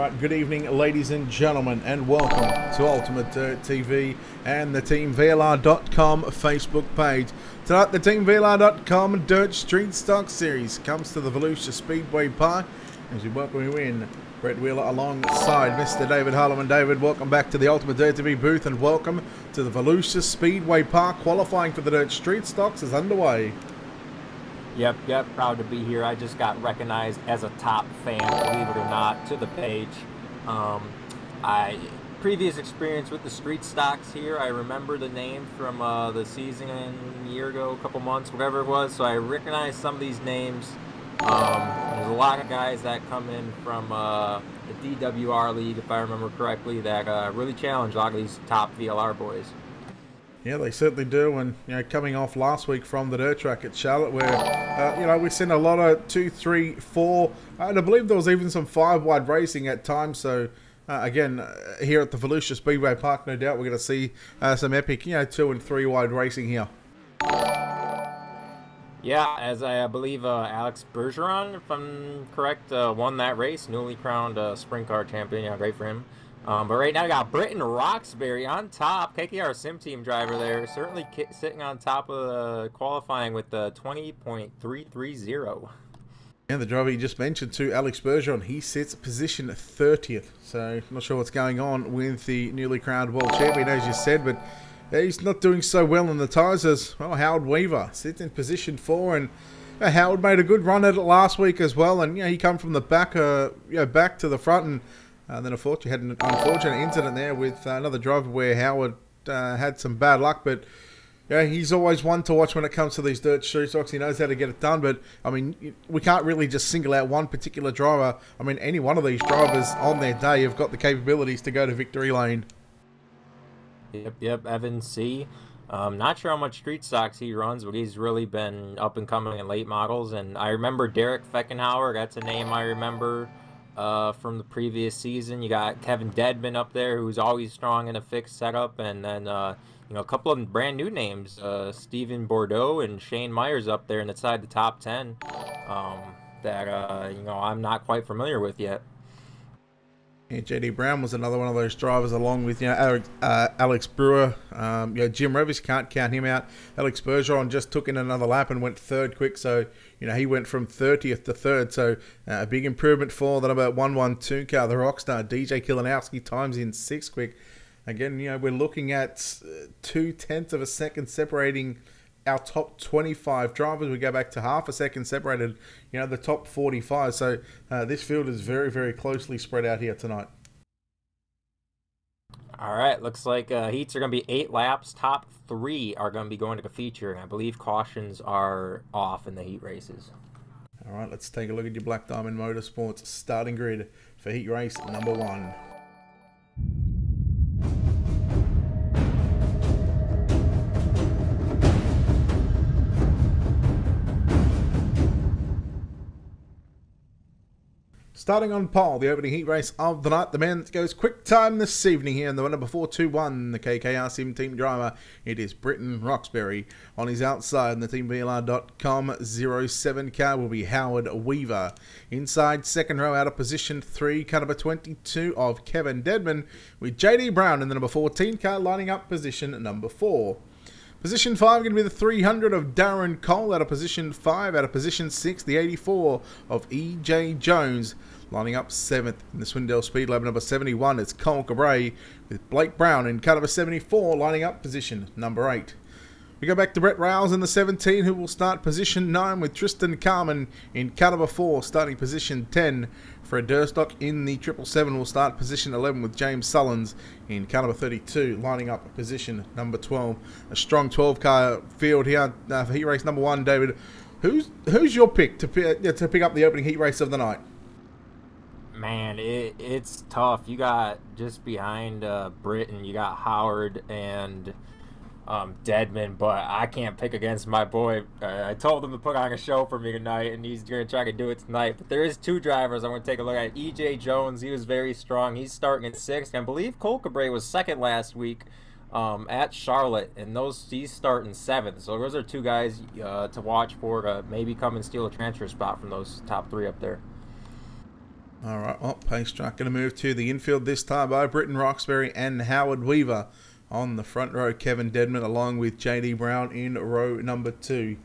Alright, good evening ladies and gentlemen, and welcome to Ultimate Dirt TV and the TeamVLR.com Facebook page. Tonight the TeamVLR.com Dirt Street Stock Series comes to the Volusia Speedway Park as we welcome you in. Brett Wheeler alongside Mr. David Harleman. David, welcome back to the Ultimate Dirt TV booth and welcome to the Volusia Speedway Park. Qualifying for the Dirt Street Stocks is underway. Yep, proud to be here. I just got recognized as a top fan, believe it or not, to the page. Previous experience with the street stocks here, I remember the name from the season a year ago, a couple months, whatever it was, so I recognize some of these names. There's a lot of guys that come in from the DWR League, if I remember correctly, that really challenge a lot of these top VLR boys. Yeah, they certainly do, and coming off last week from the dirt track at Charlotte, where we've seen a lot of 2, 3, 4, and I believe there was even some 5-wide racing at times. So again, here at the Volusia Speedway Park, no doubt we're going to see some epic, 2 and 3-wide racing here. Yeah, as I believe Alex Bergeron, if I'm correct, won that race, newly crowned sprint car champion. Yeah, great for him. But right now, we got Britton Roxbury on top. KKR Sim Team driver there. Certainly sitting on top of the qualifying with the 20.330. And the driver you just mentioned too, Alex Bergeron, he sits position 30th. So, not sure what's going on with the newly crowned world champion, as you said, but he's not doing so well in the tyres as, well, Howard Weaver sits in position 4, and Howard made a good run at it last week as well, and he come from the back, back to the front, and then unfortunately had an unfortunate incident there with another driver where Howard had some bad luck, but he's always one to watch when it comes to these dirt street stocks. He knows how to get it done, but I mean, we can't really just single out one particular driver. I mean, any one of these drivers on their day have got the capabilities to go to victory lane. Yep, Evan C. Not sure how much street stocks he runs, but he's really been up and coming in late models. And I remember Derek Feckenhauer. That's a name I remember from the previous season. You got Kevin Dedman up there, who's always strong in a fixed setup, and then a couple of brand new names, Stephen Bordeaux and Shane Myers up there inside the top 10 that I'm not quite familiar with yet. Yeah, JD Brown was another one of those drivers, along with Alex Brewer. Jim Revis, can't count him out. Alex Bergeron just took in another lap and went third quick, so he went from 30th to third. So a big improvement for the number 112 car, the Rockstar DJ Kilinowski, times in 6 quick. Again, we're looking at 0.2 of a second separating our top 25 drivers. We go back to half a second separated, the top 45. So this field is very, very closely spread out here tonight. All right, looks like heats are going to be 8 laps. Top 3 are going to be going to the feature, and I believe cautions are off in the heat races. All right, let's take a look at your Black Diamond Motorsports starting grid for heat race number 1. Starting on pole, the opening heat race of the night, the man that goes quick time this evening here in the number 421, the KKR Sim Team driver, it is Britton Roxbury. On his outside in the TeamVLR.com 07 car will be Howard Weaver. Inside second row out of position 3, car number 22 of Kevin Dedman, with JD Brown in the number 14 car lining up position number 4. Position 5 going to be the 300 of Darren Cole. Out of position 5, out of position 6, the 84 of E.J. Jones. Lining up 7th in the Swindell Speed Lab number 71, it's Cole Cabray, with Blake Brown in car number 74 lining up position number 8. We go back to Brett Rouse in the 17, who will start position 9, with Tristan Carman in car number 4 starting position 10. Fred Durstock in the 777 will start position 11, with James Sullins in car number 32 lining up position number 12. A strong 12-car field here for heat race number 1. David, who's your pick to pick up the opening heat race of the night? Man, it's tough. You got just behind Britton, you got Howard and Dedman, but I can't pick against my boy. I told him to put on a show for me tonight, and he's going to try to do it tonight. But there is 2 drivers I want to take a look at. E.J. Jones, he was very strong. He's starting at 6th. I believe Cole Cabray was 2nd last week at Charlotte, and he's starting 7th. So those are 2 guys to watch for to maybe come and steal a transfer spot from those top 3 up there. All right, well, pace truck going to move to the infield this time by Britton Roxbury and Howard Weaver. On the front row, Kevin Dedman along with JD Brown in row number 2.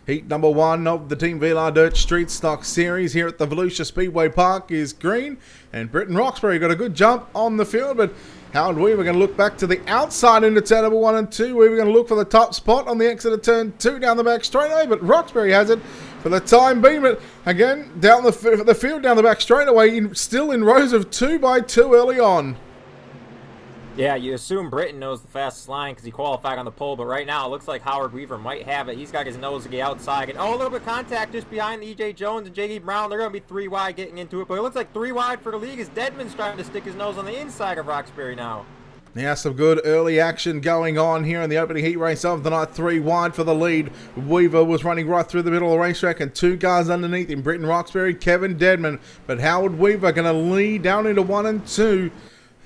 Heat number 1 of the TeamVLR Dirt Street Stock Series here at the Volusia Speedway Park is green. And Britton Roxbury got a good jump on the field, but Howard Weaver going to look back to the outside into turn number 1 and 2. Weaver going to look for the top spot on the exit of turn 2 down the back straightaway, but Roxbury has it for the time being. But again, down the field down the back straightaway, still in rows of 2 by 2 early on. Yeah, you assume Britton knows the fastest line because he qualified on the pole, but right now it looks like Howard Weaver might have it. He's got his nose to the outside. And, oh, a little bit of contact just behind EJ Jones and JD Brown. They're going to be 3 wide getting into it, but it looks like 3 wide for the league as Dedman's trying to stick his nose on the inside of Roxbury now. Now some good early action going on here in the opening heat race of the night. 3 wide for the lead. Weaver was running right through the middle of the racetrack and 2 cars underneath him. Britton Roxbury, Kevin Dedman. But Howard Weaver going to lead down into 1 and 2.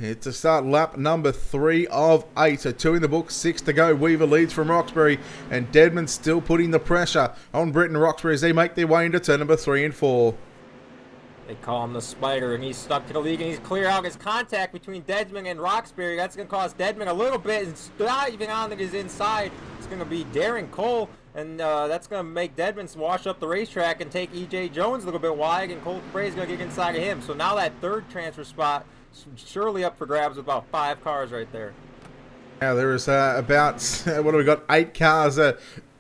Here to start lap number 3 of 8. So 2 in the book, 6 to go. Weaver leads from Roxbury and Dedman still putting the pressure on Britton Roxbury as they make their way into turn number 3 and 4. They call him the Spider, and he's stuck to the lead, and he's clear out his contact between Dedman and Roxbury. That's going to cost Dedman a little bit. It's not even on his inside. It's going to be Darren Cole, and that's going to make Dedman wash up the racetrack and take EJ Jones a little bit wide, and Cole Cabray is going to get inside of him. So now that third transfer spot is surely up for grabs with about 5 cars right there. Now there is about, what do we got, 8 cars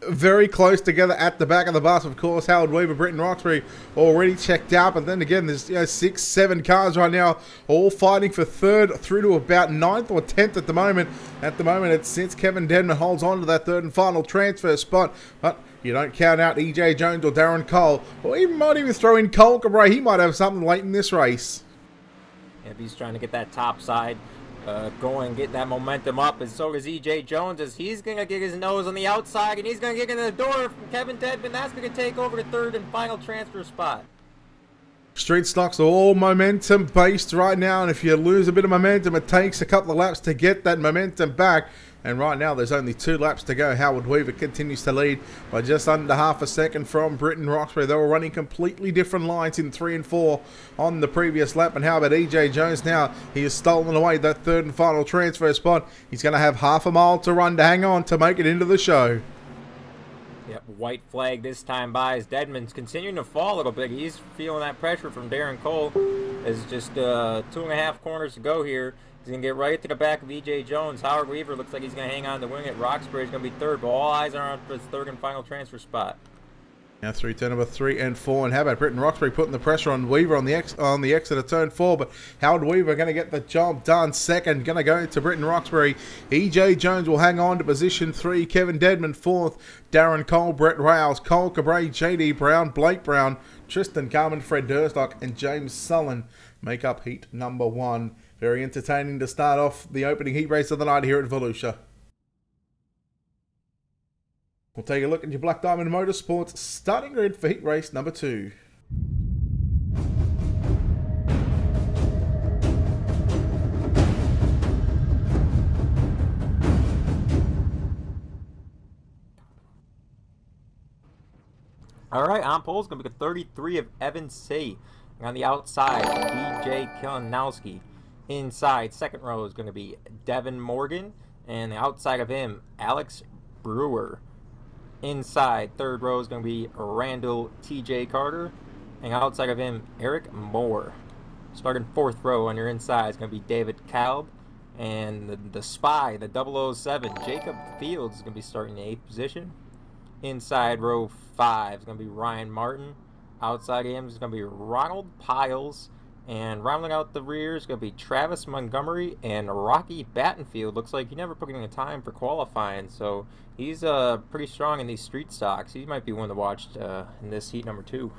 very close together at the back of the bus. Of course, Howard Weaver, Britton Roxbury already checked out, but then again, there's 6, 7 cars right now, all fighting for 3rd through to about 9th or 10th at the moment. At the moment, it's since Kevin Dedman holds on to that 3rd and final transfer spot, but you don't count out EJ Jones or Darren Cole, or even might even throw in Cole Cabray. He might have something late in this race. If he's trying to get that top side going, get that momentum up, and so does EJ Jones as he's going to get his nose on the outside, and he's going to get in the door from Kevin Dedman. That's going to take over the 3rd and final transfer spot. Street stocks are all momentum based right now, and if you lose a bit of momentum, it takes a couple of laps to get that momentum back. And right now there's only 2 laps to go. Howard Weaver continues to lead by just under half a second from Britton Roxbury. They were running completely different lines in 3 and 4 on the previous lap. And how about EJ Jones now? He has stolen away that 3rd and final transfer spot. He's going to have half a mile to run to hang on to make it into the show. Yep, white flag this time by as Dedman's continuing to fall a little bit. He's feeling that pressure from Darren Cole. There's just 2.5 corners to go here. He's going to get right to the back of EJ Jones. Howard Weaver looks like he's going to hang on to wing it. Roxbury's going to be 3rd, but all eyes are on his 3rd and final transfer spot. Now through turn number 3 and 4, and how about Britton Roxbury putting the pressure on Weaver on the exit of turn 4, but Howard Weaver going to get the job done. 2nd, going to go to Britton Roxbury. EJ Jones will hang on to position 3. Kevin Dedman 4th. Darren Cole, Brett Rouse, Cole Cabray, JD Brown, Blake Brown, Tristan Carman, Fred Durstock, and James Sullen make up heat number 1. Very entertaining to start off the opening heat race of the night here at Volusia. We'll take a look at your Black Diamond Motorsports starting grid for heat race number 2. All right, on pole is going to be the 33 of Evan C. On the outside, DJ Kilanowski. Inside, 2nd row is going to be Devin Morgan. And the outside of him, Alex Brewer. Inside, 3rd row is going to be Randall TJ Carter. And outside of him, Eric Moore. Starting 4th row on your inside is going to be David Kalb. And the Spy, the 007, Jacob Fields is going to be starting in 8th position. Inside row 5 is going to be Ryan Martin. Outside of him is going to be Ronald Piles. And rounding out the rear is going to be Travis Montgomery and Rocky Battenfield. Looks like he never put in a time for qualifying, so he's pretty strong in these street stocks. He might be one to watch in this heat number 2.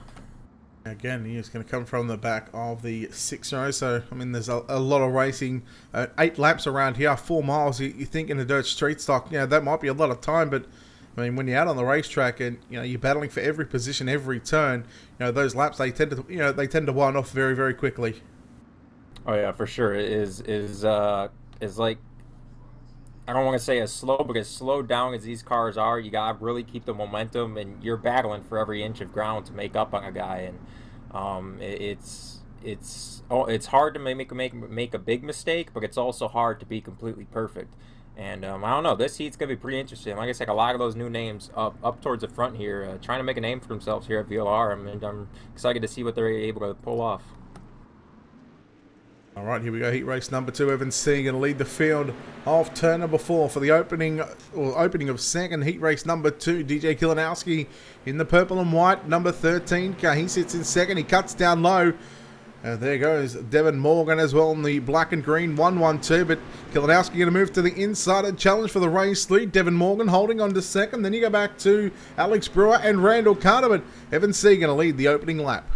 Again, he's going to come from the back of the 6th row, so I mean there's a lot of racing. 8 laps around here, 4 miles. You think in a dirt street stock, that might be a lot of time, but I mean, when you're out on the racetrack and you're battling for every position, every turn, those laps they tend to wind off very, very quickly. Oh yeah, for sure. It is like, I don't want to say as slow, but as slowed down as these cars are, you gotta really keep the momentum, and you're battling for every inch of ground to make up on a guy, and it's hard to make a big mistake, but it's also hard to be completely perfect. And I don't know, this heat's gonna be pretty interesting. Like I said, a lot of those new names up towards the front here, trying to make a name for themselves here at VLR. I'm excited to see what they're able to pull off. All right, here we go. Heat race number 2. Evan C going to lead the field off turn number 4 for the opening of second. Heat race number 2. DJ Kilinowski in the purple and white. Number 13. He sits in second. He cuts down low. There goes Devin Morgan as well in the black and green 1-1-2. But Kilinowski going to move to the inside and challenge for the race lead. Devin Morgan holding on to second. Then you go back to Alex Brewer and Randall Carter. But Evan C going to lead the opening lap.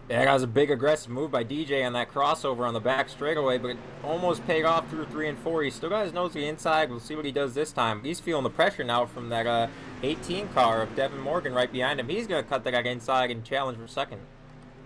Yeah, that was a big aggressive move by DJ on that crossover on the back straightaway, but it almost paid off through 3 and 4. He still got his nose to the inside. We'll see what he does this time. He's feeling the pressure now from that 18 car of Devin Morgan right behind him. He's going to cut the guy inside and challenge for second.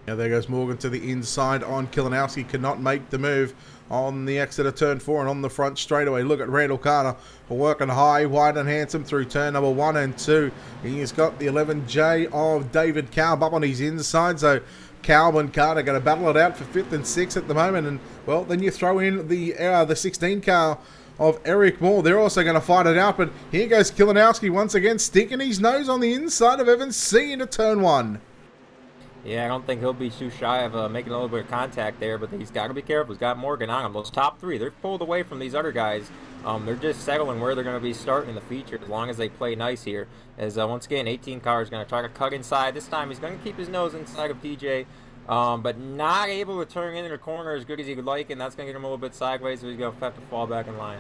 Yeah, there goes Morgan to the inside on Kilinowski. Cannot make the move on the exit of turn 4 and on the front straightaway. Look at Randall Carter working high, wide and handsome through turn number 1 and 2. He's got the 11J of David Kalb up on his inside, so Kalb and Carter going to battle it out for 5th and 6th at the moment. And, well, then you throw in the 16 car of Eric Moore. They're also going to fight it out. But here goes Kilinowski once again, sticking his nose on the inside of Evans C into turn 1. Yeah, I don't think he'll be too shy of making a little bit of contact there, but he's got to be careful. He's got Morgan on him. Those top 3, they're pulled away from these other guys. They're just settling where they're going to be starting in the feature as long as they play nice here. As once again, 18 car is going to try to cut inside. This time he's going to keep his nose inside of DJ, but not able to turn into the corner as good as he would like, and that's going to get him a little bit sideways, so he's going to have to fall back in line.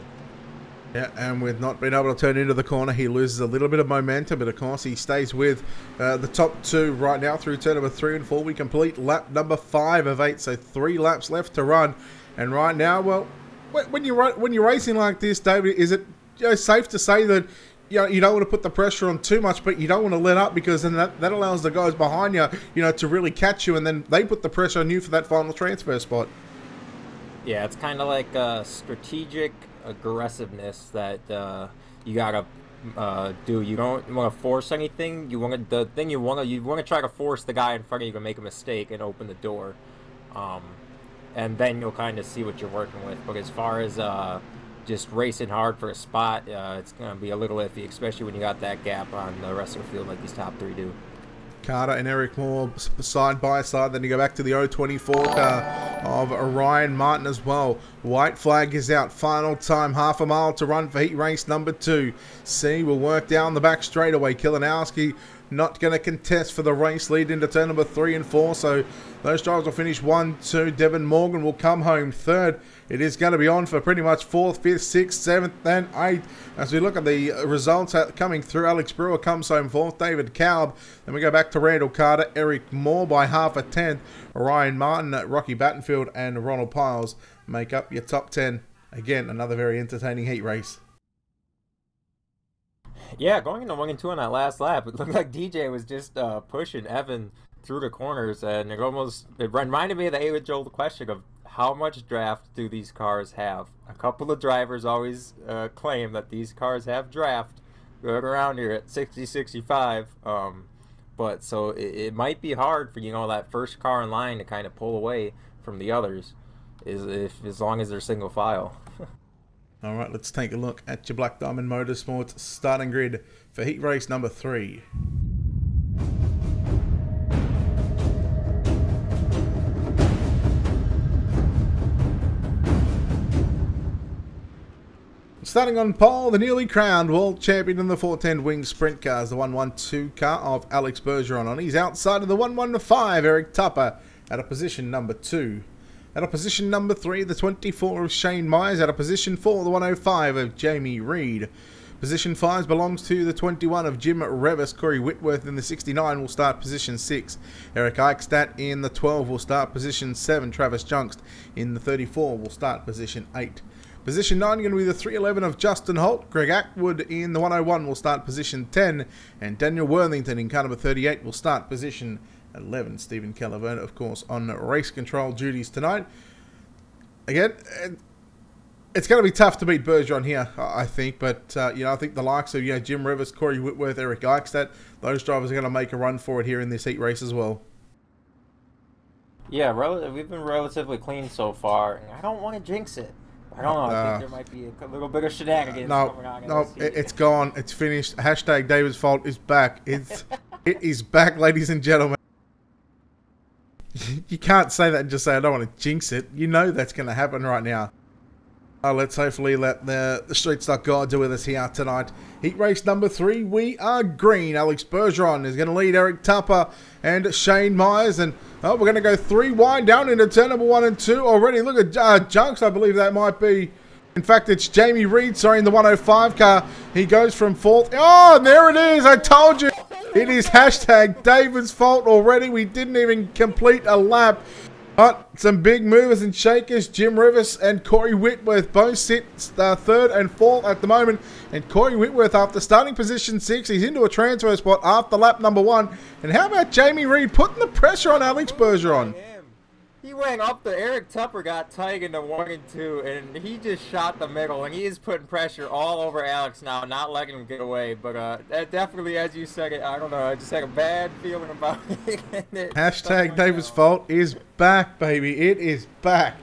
Yeah, and with not being able to turn into the corner, he loses a little bit of momentum, but of course he stays with the top 2 right now through turn number 3 and 4. We complete lap number 5 of 8, so 3 laps left to run. And right now, well, when you're racing like this, David, is it safe to say that you don't want to put the pressure on too much, but you don't want to let up, because then that allows the guys behind you, to really catch you, and then they put the pressure on you for that final transfer spot? Yeah, it's kind of like strategic aggressiveness that you gotta do. You don't want to force anything. You want to try to force the guy in front of you to make a mistake and open the door, and then you'll kind of see what you're working with. But as far as just racing hard for a spot, it's gonna be a little iffy, especially when you got that gap on the rest of the field like these top 3 do. Carter and Eric Moore side by side. Then you go back to the 024 car of Ryan Martin as well. White flag is out. Final time, half a mile to run for heat race number 2. C will work down the back straightaway. Kilinowski not going to contest for the race lead into turn number 3 and 4. So those drivers will finish 1, 2. Devin Morgan will come home 3rd. It is going to be on for pretty much 4th, 5th, 6th, 7th, and 8th. As we look at the results coming through, Alex Brewer comes home 4th, David Kalb. Then we go back to Randall Carter, Eric Moore by half a 10th. Ryan Martin, Rocky Battenfield, and Ronald Piles make up your top 10. Again, another very entertaining heat race. Yeah, going into 1 and 2 on that last lap, it looked like DJ was just pushing Evan through the corners, and it reminded me of the age-old question of how much draft do these cars have? A couple of drivers always claim that these cars have draft right around here at 60, 65. But so it might be hard for that first car in line to kind of pull away from the others, as long as they're single file. All right, let's take a look at your Black Diamond Motorsports starting grid for heat race number 3. Starting on pole, the newly crowned world champion in the 410 wing sprint cars, the 112 car of Alex Bergeron. On his outside of the 115, Eric Tupper at a position number 2. At a position number 3, the 24 of Shane Myers. At a position 4, the 105 of Jamie Reed. Position 5 belongs to the 21 of Jim Revis. Corey Whitworth in the 69 will start position 6. Eric Eichstadt in the 12 will start position 7. Travis Junkst in the 34 will start position 8. Position 9 going to be the 311 of Justin Holt. Greg Ackwood in the 101 will start position 10. And Daniel Worthington in car number 38 will start position 11. Stephen Calaverna, of course, on race control duties tonight. Again, it's going to be tough to beat Bergeron here, I think. But, I think the likes of Jim Rivers, Corey Whitworth, Eric Eichstadt, those drivers are going to make a run for it here in this heat race as well. Yeah, we've been relatively clean so far, and I don't want to jinx it. I don't know. I think there might be a little bit of shenanigans No, coming on in no, this heat. it's gone. It's finished. Hashtag David's fault is back. It is back, ladies and gentlemen. You can't say that and just say I don't want to jinx it. You know that's going to happen right now. Let's hopefully let the Street Stock God do with us here tonight. Heat race number 3, we are green. Alex Bergeron is going to lead Eric Tupper and Shane Myers. And we're going to go 3 wide down into turn number 1 and 2 already. Look at Junks, I believe that might be. In fact, it's Jamie Reed, sorry, in the 105 car. He goes from 4th. Oh, there it is. I told you. It is hashtag David's fault already. We didn't even complete a lap. But some big movers and shakers. Jim Rivers and Corey Whitworth both sit 3rd and 4th at the moment. And Corey Whitworth, after starting position 6, he's into a transfer spot after lap number 1. And how about Jamie Reed putting the pressure on Alex Bergeron? He went up the Eric Tupper got tight into 1 and 2, and he just shot the middle, and he is putting pressure all over Alex now, not letting him get away. But that definitely, as you said it, I don't know, I just had a bad feeling about it. Hashtag David's fault is back, baby. It is back.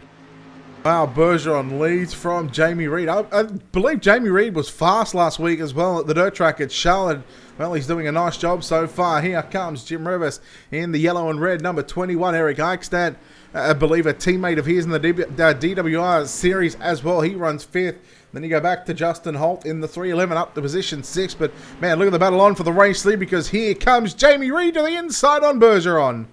Wow, Bergeron leads from Jamie Reed. I believe Jamie Reed was fast last week as well at the dirt track at Charlotte. Well, he's doing a nice job so far. Here comes Jim Rivers in the yellow and red, number 21, Eric Eichstadt. I believe a teammate of his in the DWR series as well. He runs 5th. Then you go back to Justin Holt in the 311 up to position 6. But, man, look at the battle on for the race lead because here comes Jamie Reed to the inside on Bergeron.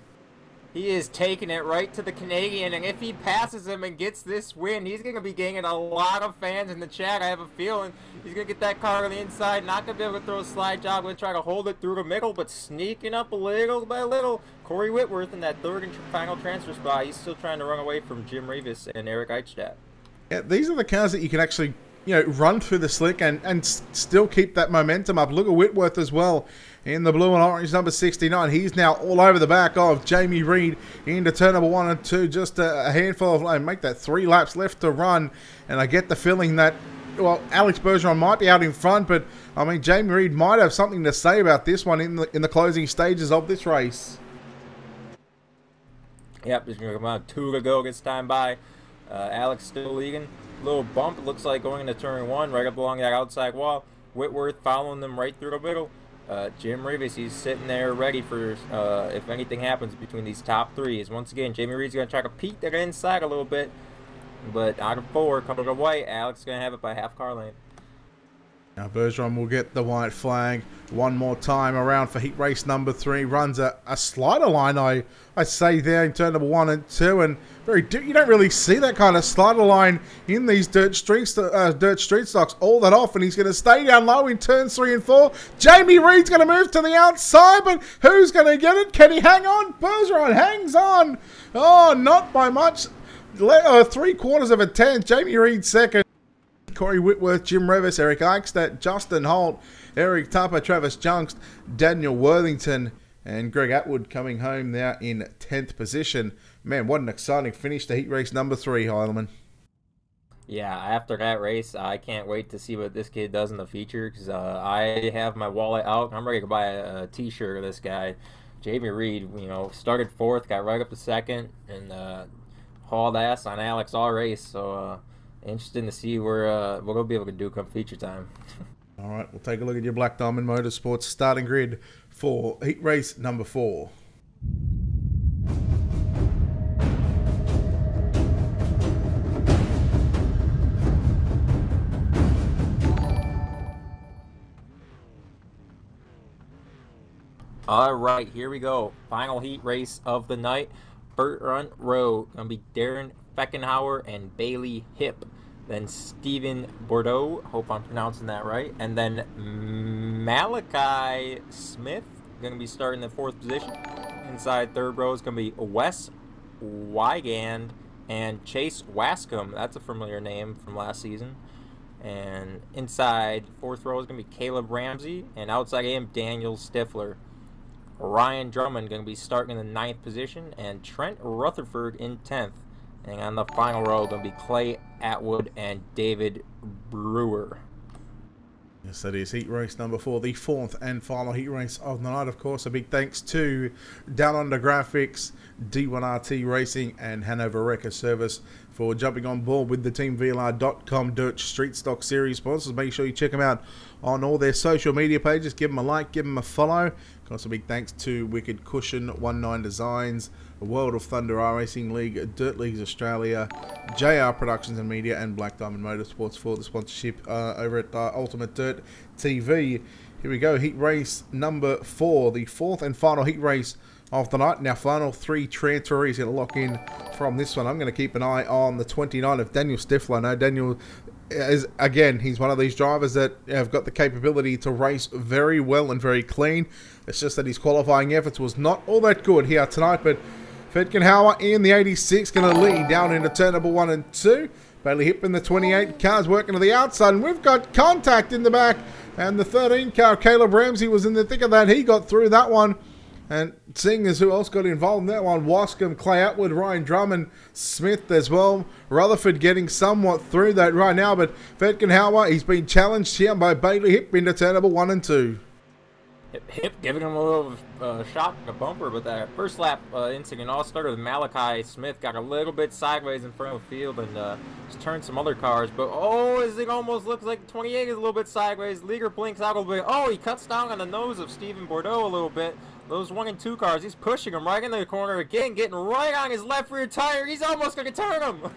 He is taking it right to the Canadian, and if he passes him and gets this win, he's going to be gaining a lot of fans in the chat. I have a feeling he's going to get that car on the inside, not going to be able to throw a slide job, going to try to hold it through the middle, but sneaking up a little by little. Corey Whitworth in that 3rd and final transfer spot. He's still trying to run away from Jim Revis and Eric Eichstadt. Yeah, these are the cars that you can actually, run through the slick and still keep that momentum up. Look at Whitworth as well in the blue and orange, number 69. He's now all over the back of Jamie Reed into turn number 1 and 2. Just a handful of, make that 3 laps left to run. And I get the feeling that, well, Alex Bergeron might be out in front, but, I mean, Jamie Reed might have something to say about this one in the closing stages of this race. Yep, there's going to come out 2 to go, gets time by. Alex still leading. Little bump, it looks like going into turn 1, right up along that outside wall. Whitworth following them right through the middle. Jim Revis, he's sitting there ready for if anything happens between these top 3s. Once again, Jamie Reed's going to try to peek that inside a little bit. But out of 4, coming to white, Alex is going to have it by half car lane. Now Bergeron will get the white flag one more time around for heat race number 3. Runs a slider line, I say there in turn number 1 and 2, and you don't really see that kind of slider line in these dirt street stocks all that often. He's going to stay down low in turns 3 and 4. Jamie Reed's going to move to the outside, but who's going to get it? Can he hang on? Bergeron hangs on. Oh, not by much. 3/4 of a tenth. Jamie Reed second. Corey Whitworth, Jim Revis, Eric Eichstadt, Justin Holt, Eric Tupper, Travis Junks, Daniel Worthington, and Greg Atwood coming home now in 10th position. Man, what an exciting finish to heat race number 3, Heileman. Yeah, after that race, I can't wait to see what this kid does in the feature because I have my wallet out. I'm ready to buy a t-shirt of this guy. Jamie Reed, started 4th, got right up to 2nd, and hauled ass on Alex all race. So, interesting to see what we'll be able to do come feature time. All right, we'll take a look at your Black Diamond Motorsports starting grid for heat race number 4. All right, here we go. Final heat race of the night. Front row gonna be Darren Feckenhauer and Bailey Hipp. Then Steven Bordeaux, hope I'm pronouncing that right. And then Malachi Smith, going to be starting in 4th position. Inside 3rd row is going to be Wes Wygand and Chase Wascombe. That's a familiar name from last season. And inside 4th row is going to be Caleb Ramsey. And outside him, Daniel Stifler. Ryan Drummond going to be starting in the 9th position. And Trent Rutherford in 10th. And on the final row, going to be Clay Atwood and David Brewer. Yes, that is heat race number 4, the 4th and final heat race of the night. Of course, a big thanks to Down Under Graphics, D1RT Racing, and Hanover Wrecker Service for jumping on board with the TeamVLR.com Dirt Street Stock Series sponsors. Make sure you check them out on all their social media pages. Give them a like, give them a follow. Of course, a big thanks to Wicked Cushion, 19 Designs, the World of Thunder R Racing League, Dirt Leagues Australia, JR Productions and Media, and Black Diamond Motorsports for the sponsorship over at Ultimate Dirt TV. Here we go, heat race number 4, the 4th and final heat race of the night. Now, final 3 transferees going to lock in from this one. I'm going to keep an eye on the 29 of Daniel Stifler. Now, Daniel is, again, he's one of these drivers that have got the capability to race very well and very clean. It's just that his qualifying efforts was not all that good here tonight, but Fetkenhauer in the 86 going to lead down into turn number 1 and 2. Bailey Hipp in the 28 car's working to the outside, and we've got contact in the back. And the 13 car, Caleb Ramsey, was in the thick of that. He got through that one. And seeing as who else got involved in that one, Wascombe, Clay Atwood, Ryan Drummond, Smith as well. Rutherford getting somewhat through that right now, but Fetkenhauer, he's been challenged here by Bailey Hipp into turn number 1 and 2. Hip giving him a little shock, a bumper, but that first lap incident all started with Malachi Smith, got a little bit sideways in front of the field and just turned some other cars, but as it almost looks like 28 is a little bit sideways. Leaguer blinks out a little bit. He cuts down on the nose of Stephen Bordeaux a little bit. Those 1 and 2 cars, he's pushing him right into the corner again, getting right on his left rear tire. He's almost going to turn him.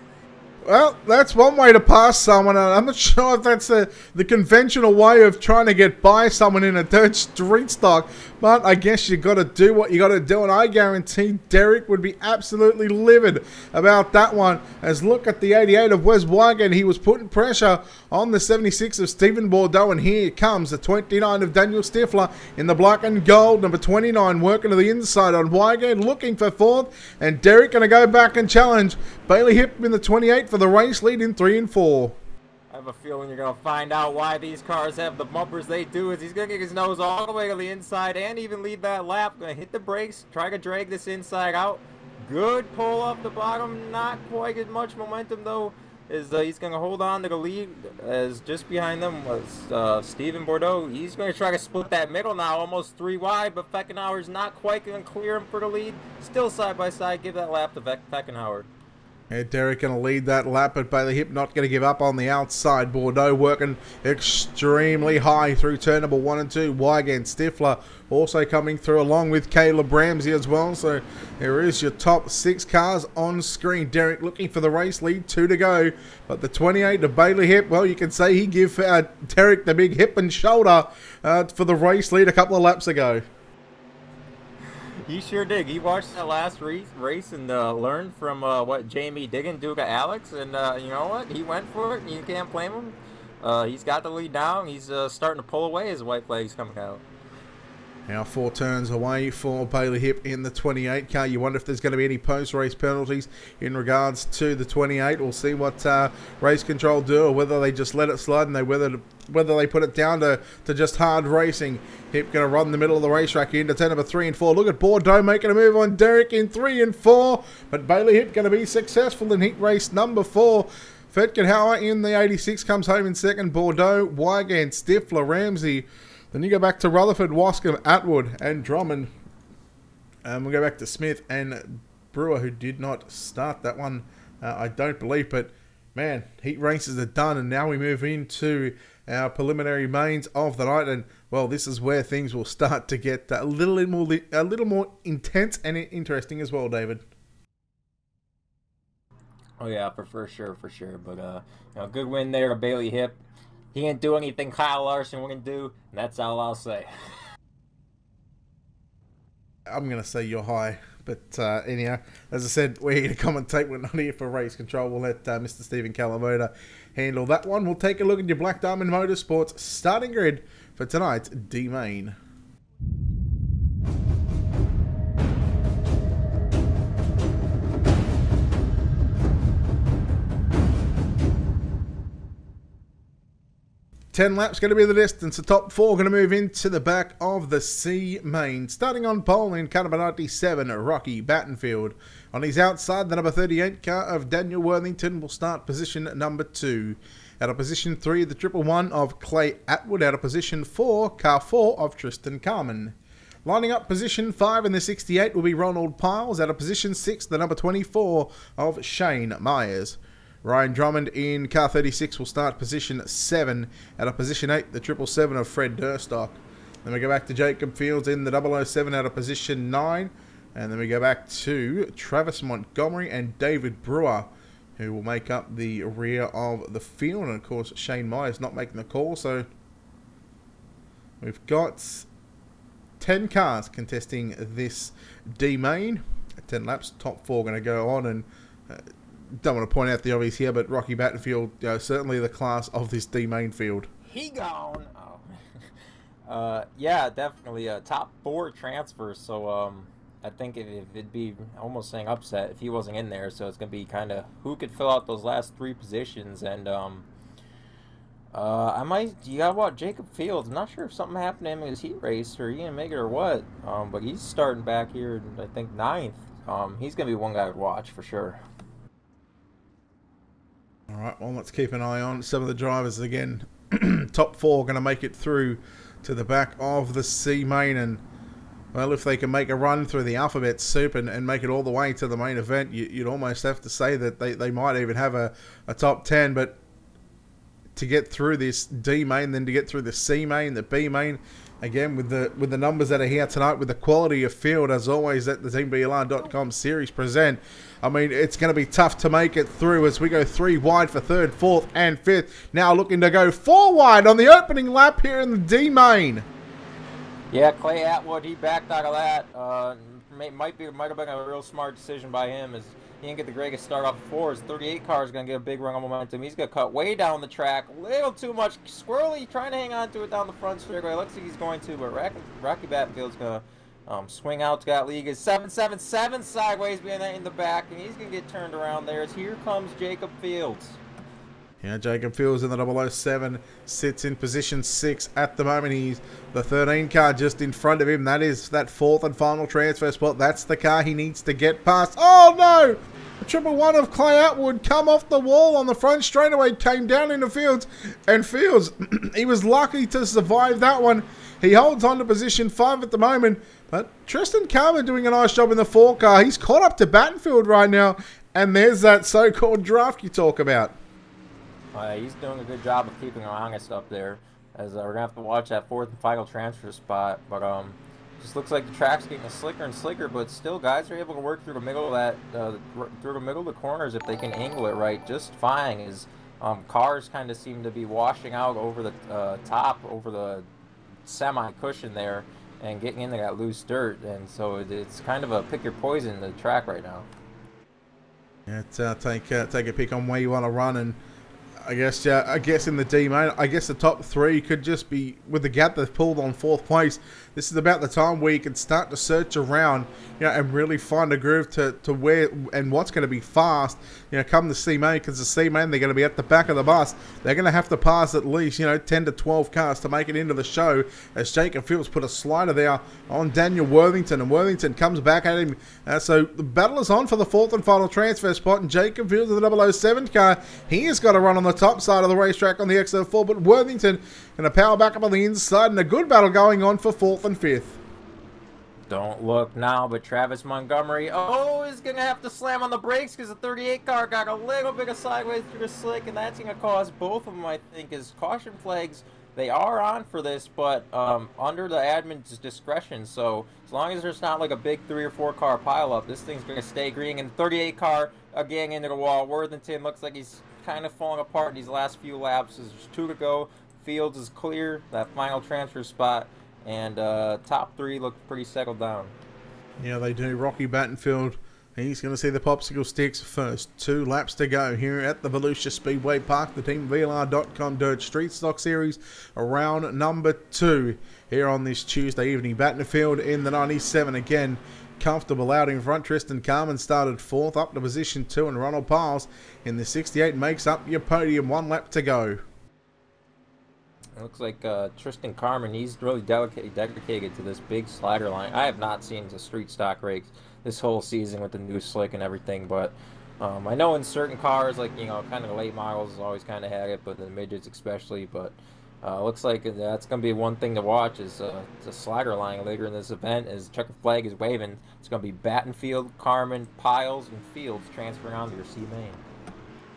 Well, that's one way to pass someone. I'm not sure if that's the conventional way of trying to get by someone in a dirt street stock, but I guess you got to do what you got to do, and I guarantee Derek would be absolutely livid about that one. As look at the 88 of Wes Wygan, he was putting pressure on the 76 of Stephen Bordeaux, and here comes the 29 of Daniel Stifler in the black and gold. Number 29 working to the inside on Wygan, looking for 4th, and Derek going to go back and challenge Bailey Hipp in the 28 for the race lead in 3 and 4. I have a feeling you're going to find out why these cars have the bumpers they do. Is he's going to get his nose all the way to the inside and even lead that lap. Going to hit the brakes, try to drag this inside out. Good pull off the bottom. Not quite as much momentum, though, as he's going to hold on to the lead. As just behind them was Stephen Bordeaux. He's going to try to split that middle now, almost 3 wide, but Feckenhauer's not quite going to clear him for the lead. Still side by side. Give that lap to Feckenhauer. Yeah, Derek going to lead that lap, but Bailey Hipp not going to give up on the outside. Bordeaux working extremely high through turn number 1 and 2. Wygan Stifler also coming through along with Caleb Ramsey as well. So there is your top 6 cars on screen. Derek looking for the race lead, 2 to go. But the 28 of Bailey Hipp, well, you can say he gave Derek the big hip and shoulder for the race lead a couple of laps ago. He sure did. He watched that last race and learned from what Jamie didn't do to Alex, and you know what? He went for it, and you can't blame him. He's got the lead down. He's starting to pull away as white flag's coming out. Now 4 turns away for Bailey Hipp in the 28 car. You wonder if there's going to be any post-race penalties in regards to the 28. We'll see what race control do, or whether they just let it slide and whether they put it down to just hard racing. Hipp going to run the middle of the racetrack into turn number 3 and 4. Look at Bordeaux making a move on Derek in 3 and 4. But Bailey Hipp going to be successful in heat race number 4. Fetkenhauer in the 86 comes home in second. Bordeaux, Wygan, Stifler, Ramsey. Then you go back to Rutherford, Wascombe, Atwood, and Drummond. We'll go back to Smith and Brewer, who did not start that one, I don't believe. But, man, heat races are done, and now we move into our preliminary mains of the night. And, well, this is where things will start to get a little more intense and interesting as well, David. Oh, yeah, for sure. But, good win there to Bailey Hipp. He didn't do anything Kyle Larson wouldn't do, and that's all I'll say. I'm going to say you're high. But anyhow, as I said, we're here to commentate. We're not here for race control. We'll let Mr. Stephen Calamota handle that one. We'll take a look at your Black Diamond Motorsports starting grid for tonight's D-Main. 10 laps going to be the distance. The top 4 going to move into the back of the C main. Starting on pole in car number 97, Rocky Battenfield. On his outside, the number 38 car of Daniel Worthington will start position number 2. Out of position 3, the 111 of Clay Atwood. Out of position 4, car 4 of Tristan Carman. Lining up position 5 in the 68 will be Ronald Piles. Out of position 6, the number 24 of Shane Myers. Ryan Drummond in car 36 will start position 7. Out of position 8, the 777 of Fred Durstock. Then we go back to Jacob Fields in the 007 out of position 9. And then we go back to Travis Montgomery and David Brewer, who will make up the rear of the field. And of course, Shane Myers not making the call. So we've got 10 cars contesting this D main. 10 laps, top 4 going to go on. And don't want to point out the obvious here, but Rocky Battenfield, certainly the class of this D main field. He gone. Oh. Yeah, definitely a top 4 transfer. So I think it'd be almost saying upset if he wasn't in there. So it's gonna be kind of who could fill out those last 3 positions. And you got what, Jacob Fields. I'm not sure if something happened to him in his heat race or he didn't make it or what. But he's starting back here in, I think, 9th. He's gonna be one guy to watch for sure. All right, well, let's keep an eye on some of the drivers again. Top 4 going to make it through to the back of the C main. And, well, if they can make a run through the alphabet soup and make it all the way to the main event, you'd almost have to say that they might even have a top 10. But to get through this D main, then to get through the C main, the B main, again, with the numbers that are here tonight, with the quality of field, as always, that the TeamVLR.com series present, I mean, it's going to be tough to make it through as we go 3 wide for 3rd, 4th, and 5th. Now looking to go 4 wide on the opening lap here in the D main. Yeah, Clay Atwood, he backed out of that. Might have been a real smart decision by him, as he didn't get the greatest start off before. His 38 car is going to get a big run of momentum. He's going to cut way down the track, a little too much squirrely, trying to hang on to it down the front straightaway. Looks like he's going to, but Rocky Battenfield's going to swing out. Got league is 777 sideways behind that in the back, and he's going to get turned around there as here comes Jacob Fields. Yeah, Jacob Fields in the 007 sits in position 6 at the moment. He's the 13 car just in front of him. That is that 4th and final transfer spot. That's the car he needs to get past. Oh no! The 111 of Clay Atwood come off the wall on the front straightaway, came down into Fields, and Fields, he was lucky to survive that one. He holds on to position 5 at the moment, but Tristan Carman doing a nice job in the 4 car. He's caught up to Battenfield right now, and there's that so-called draft you talk about. He's doing a good job of keeping him honest up there, as we're going to have to watch that 4th and final transfer spot. But just looks like the track's getting slicker and slicker, but still guys are able to work through the middle of that, through the middle of the corners if they can angle it right just fine. As cars kind of seem to be washing out over the top, over the semi-cushion there, and getting into that loose dirt. And so it's kind of a pick your poison in the track right now. Yeah, take a pick on where you want to run. And I guess in the D main, I guess the top 3 could just be, with the gap they've pulled on 4th place, this is about the time where you can start to search around, and really find a groove to where and what's going to be fast, come the C main, because the C main, they're going to be at the back of the bus. They're going to have to pass at least, 10 to 12 cars to make it into the show, as Jacob Fields put a slider there on Daniel Worthington, and Worthington comes back at him. So the battle is on for the 4th and final transfer spot, and Jacob Fields with the 007 car, he has got to run on the top side of the racetrack on the XO4, but Worthington going to power back up on the inside, and a good battle going on for 4th and 5th. Don't look now, but Travis Montgomery, is going to have to slam on the brakes because the 38 car got a little bit of sideways through the slick, and that's going to cause both of them, I think, as caution flags. They are on for this, but under the admin's discretion. So as long as there's not like a big 3 or 4 car pileup, this thing's going to stay green. And the 38 car again into the wall. Worthington looks like he's kind of falling apart in these last few laps. There's 2 to go. Fields is clear, that final transfer spot, and top 3 look pretty settled down. Yeah, they do. Rocky Battenfield, he's going to see the popsicle sticks first. 2 laps to go here at the Volusia Speedway Park, the TeamVLR.com Dirt Street Stock Series, round number 2 here on this Tuesday evening. Battenfield in the 97 again. Comfortable out in front. Tristan Carman started 4th up to position 2, and Ronald Piles in the 68 makes up your podium. 1 lap to go. It looks like Tristan Carman, he's really dedicated to this big slider line. I have not seen the street stock race this whole season with the new slick and everything, but I know in certain cars, like, you know, kind of the late models always kind of had it, but the midgets especially. But looks like that's going to be one thing to watch is the slider line later in this event as checker flag is waving. It's going to be Battenfield, Carmen, Piles, and Fields transferring on to your C main.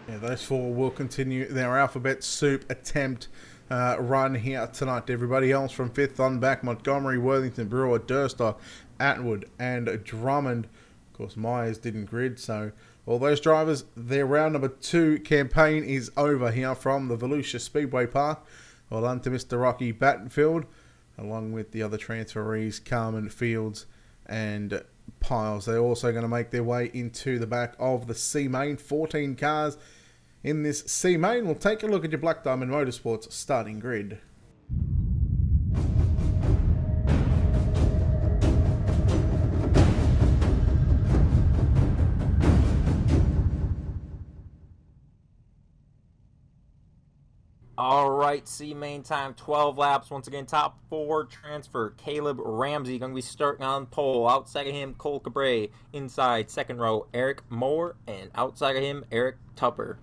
Yeah, those four will continue their alphabet soup attempt run here tonight. Everybody else from 5th on back, Montgomery, Worthington, Brewer, Durstock, Atwood, and Drummond. Of course, Myers didn't grid, so all those drivers, their round number 2 campaign is over here from the Volusia Speedway Park. Well done to Mr. Rocky Battenfield, along with the other transferees, Carmen, Fields, and Piles. They're also going to make their way into the back of the C main. 14 cars in this C main. We'll take a look at your Black Diamond Motorsports starting grid. Alright, C main time, 12 laps. Once again, top 4 transfer. Caleb Ramsey going to be starting on pole. Outside of him, Cole Cabre. Inside, second row, Eric Moore. And outside of him, Eric Tupper.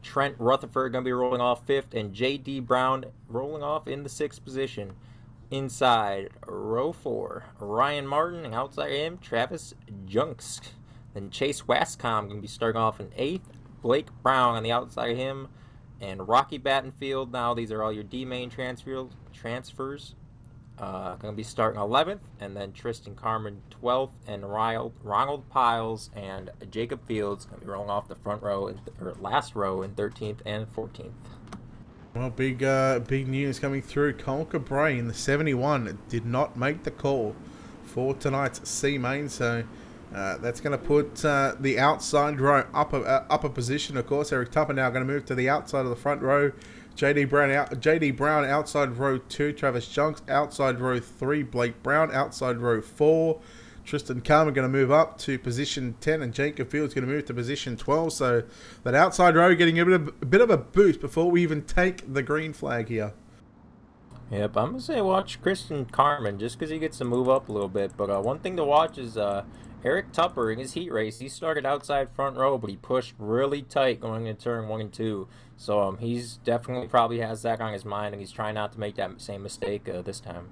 Trent Rutherford going to be rolling off 5th. And J.D. Brown rolling off in the 6th position. Inside, row 4, Ryan Martin. And outside of him, Travis Junks. Then Chase Wascom going to be starting off in 8th. Blake Brown on the outside of him. And Rocky Battenfield. Now these are all your D main transfers. Going to be starting 11th, and then Tristan Carmen 12th, and Ronald Piles and Jacob Fields going to be rolling off the front row or last row in 13th and 14th. Well, big news coming through. Cole Cabre in the 71 did not make the call for tonight's C main, so that's going to put the outside row upper position. Of course, Eric Tupper now going to move to the outside of the front row. J.D. Brown outside row 2. Travis Junks outside row 3. Blake Brown outside row 4. Tristan Carmen going to move up to position 10, and Jacob Fields going to move to position 12. So that outside row getting a bit of a boost before we even take the green flag here. Yep, I'm going to say watch Tristan Carmen just because he gets to move up a little bit. But one thing to watch is Eric Tupper in his heat race. He started outside front row, but he pushed really tight going into turn 1 and 2. So he's definitely probably has that on his mind, and he's trying not to make that same mistake this time.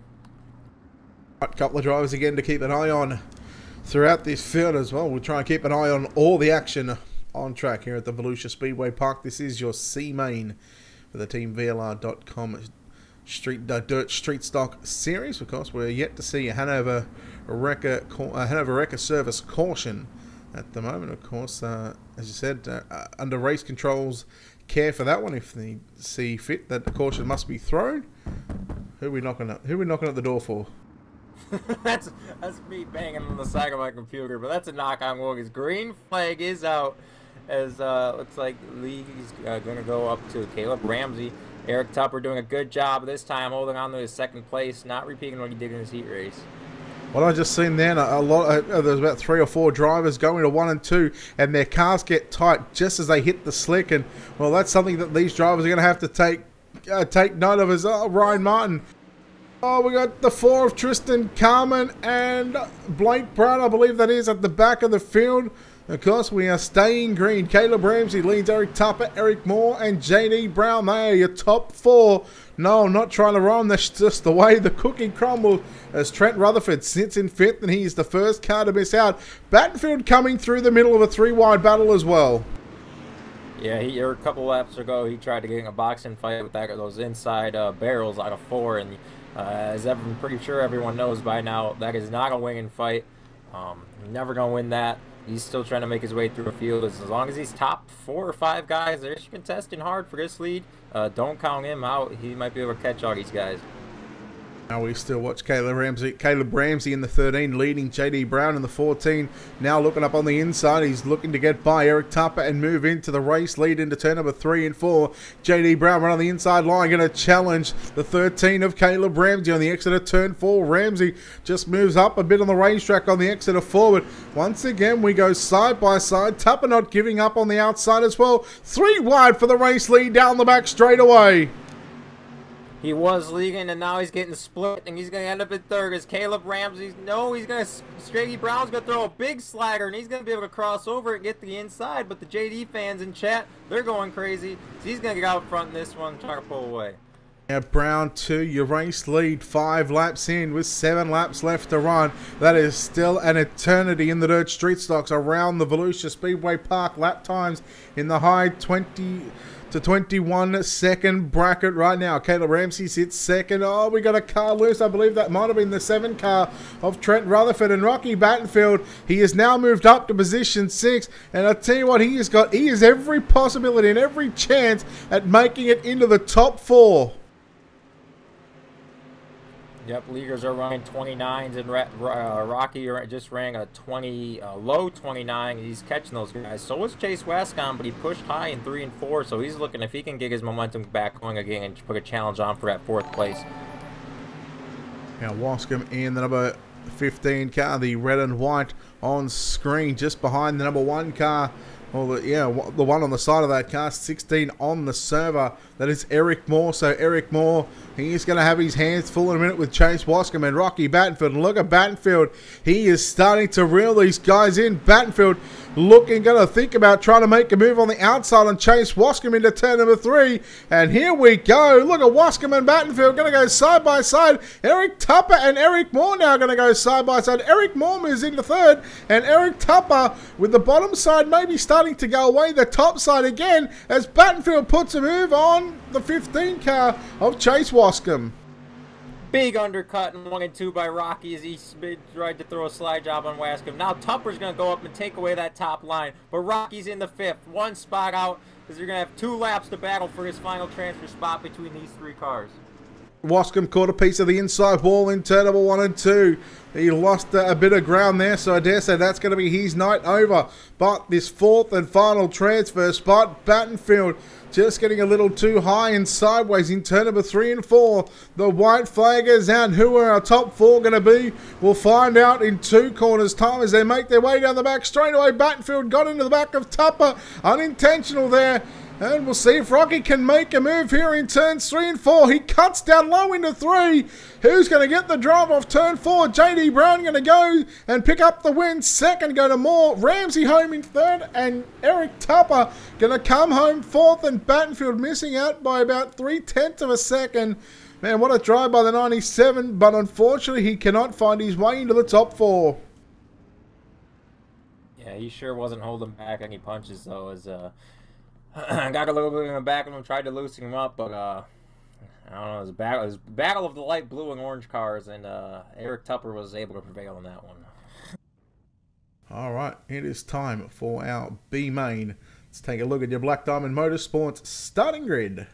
A couple of drivers again to keep an eye on throughout this field as well. We'll try and keep an eye on all the action on track here at the Volusia Speedway Park. This is your C main for the TeamVLR.com Dirt Street Stock Series. Of course, we're yet to see a Hanover Wrecker Service caution at the moment. Of course, as you said, under race controls care for that one if they see fit that the caution must be thrown. Who are we knocking at the door for? that's me banging on the side of my computer, but that's a knock on wood. His green flag is out as looks like league is going to go up to Caleb Ramsey. Eric Tupper doing a good job this time, holding on to his 2nd place, not repeating what he did in his heat race. What I just seen then, there's about 3 or 4 drivers going to 1 and 2, and their cars get tight just as they hit the slick. And well, that's something that these drivers are going to have to take note of. As Ryan Martin. Oh, we got the 4 of Tristan Carmen and Blake Brown, I believe that is, at the back of the field. Of course, we are staying green. Caleb Ramsey leads Eric Tupper, Eric Moore, and J.D. Brown. They are your top 4. No, I'm not trying to rhyme. That's just the way the cookie crumbles as Trent Rutherford sits in 5th, and he's the first car to miss out. Battenfield coming through the middle of a 3-wide battle as well. Yeah, a couple laps ago, he tried to get in a boxing fight with those inside barrels out of 4, and as I'm pretty sure everyone knows by now, that is not a winning fight. Never going to win that. He's still trying to make his way through a field. As long as he's top 4 or 5 guys, they're contesting hard for this lead. Don't count him out. He might be able to catch all these guys. Now we still watch Caleb Ramsey in the 13, leading J.D. Brown in the 14. Now looking up on the inside, he's looking to get by Eric Tupper and move into the race lead into turn number 3 and 4. J.D. Brown right on the inside line, going to challenge the 13 of Caleb Ramsey on the exit of turn 4. Ramsey just moves up a bit on the racetrack on the exit of forward. Once again, we go side by side. Tupper not giving up on the outside as well. 3 wide for the race lead down the back straight away. He was leading, and now he's getting split, and he's going to end up in third. As Caleb Ramsey, no, he's going to, Straighty Brown's going to throw a big slagger, and he's going to be able to cross over and get to the inside, but the JD fans in chat, they're going crazy. So he's going to get out front in this one and try to pull away. Now Brown 2, your race lead 5 laps in with 7 laps left to run. That is still an eternity in the dirt street stocks around the Volusia Speedway Park. Lap times in the high 20 to 21 second bracket right now. Caleb Ramsey sits second. Oh, we got a car loose. I believe that might have been the 7 car of Trent Rutherford and Rocky Battenfield. He has now moved up to position 6. And I'll tell you what, he has every possibility and every chance at making it into the top 4. Yep, leaders are running 29s, and Rocky just ran a low 29. He's catching those guys. So was Chase Wascom, but he pushed high in 3 and 4. So he's looking if he can get his momentum back going again and put a challenge on for that 4th place. Now Wascom in the number 15 car, the red and white on screen, just behind the number 1 car. Well, the one on the side of that car, 16 on the server. That is Eric Moore. So Eric Moore, he's going to have his hands full in a minute with Chase Wascom and Rocky Battenfield. And look at Battenfield. He is starting to reel these guys in. Battenfield going to think about trying to make a move on the outside and Chase Wascom into turn number 3. And here we go. Look at Wascom and Battenfield going to go side by side. Eric Tupper and Eric Moore now going to go side by side. Eric Moore moves into 3rd. And Eric Tupper with the bottom side maybe starting to go away. The top side again as Battenfield puts a move on the 15 car of Chase Wascom. Big undercut in 1 and 2 by Rocky as he tried to throw a slide job on Wascom. Now Tupper's going to go up and take away that top line. But Rocky's in the 5th. 1 spot out as they're going to have 2 laps to battle for his final transfer spot between these 3 cars. Wascom caught a piece of the inside wall in turn number 1 and 2. He lost a bit of ground there, so I dare say that's going to be his night over. But this 4th and final transfer spot, Battenfield just getting a little too high and sideways in turn number 3 and 4. The white flag is out. Who are our top 4 going to be? We'll find out in 2 corners time as they make their way down the back. Straight away, Battenfield got into the back of Tupper. Unintentional there. And we'll see if Rocky can make a move here in turns 3 and 4. He cuts down low into 3. Who's going to get the drive off turn 4? JD Brown going to go and pick up the win. 2nd go to Moore. Ramsey home in 3rd. And Eric Tupper going to come home 4th. And Battenfield missing out by about 3/10 of a second. Man, what a drive by the 97. But unfortunately, he cannot find his way into the top 4. Yeah, he sure wasn't holding back any punches, though, as got a little bit in the back of him, tried to loosen him up, but I don't know. It was a battle of the light blue and orange cars, and Eric Tupper was able to prevail in that one. All right, it is time for our B main. Let's take a look at your Black Diamond Motorsports starting grid.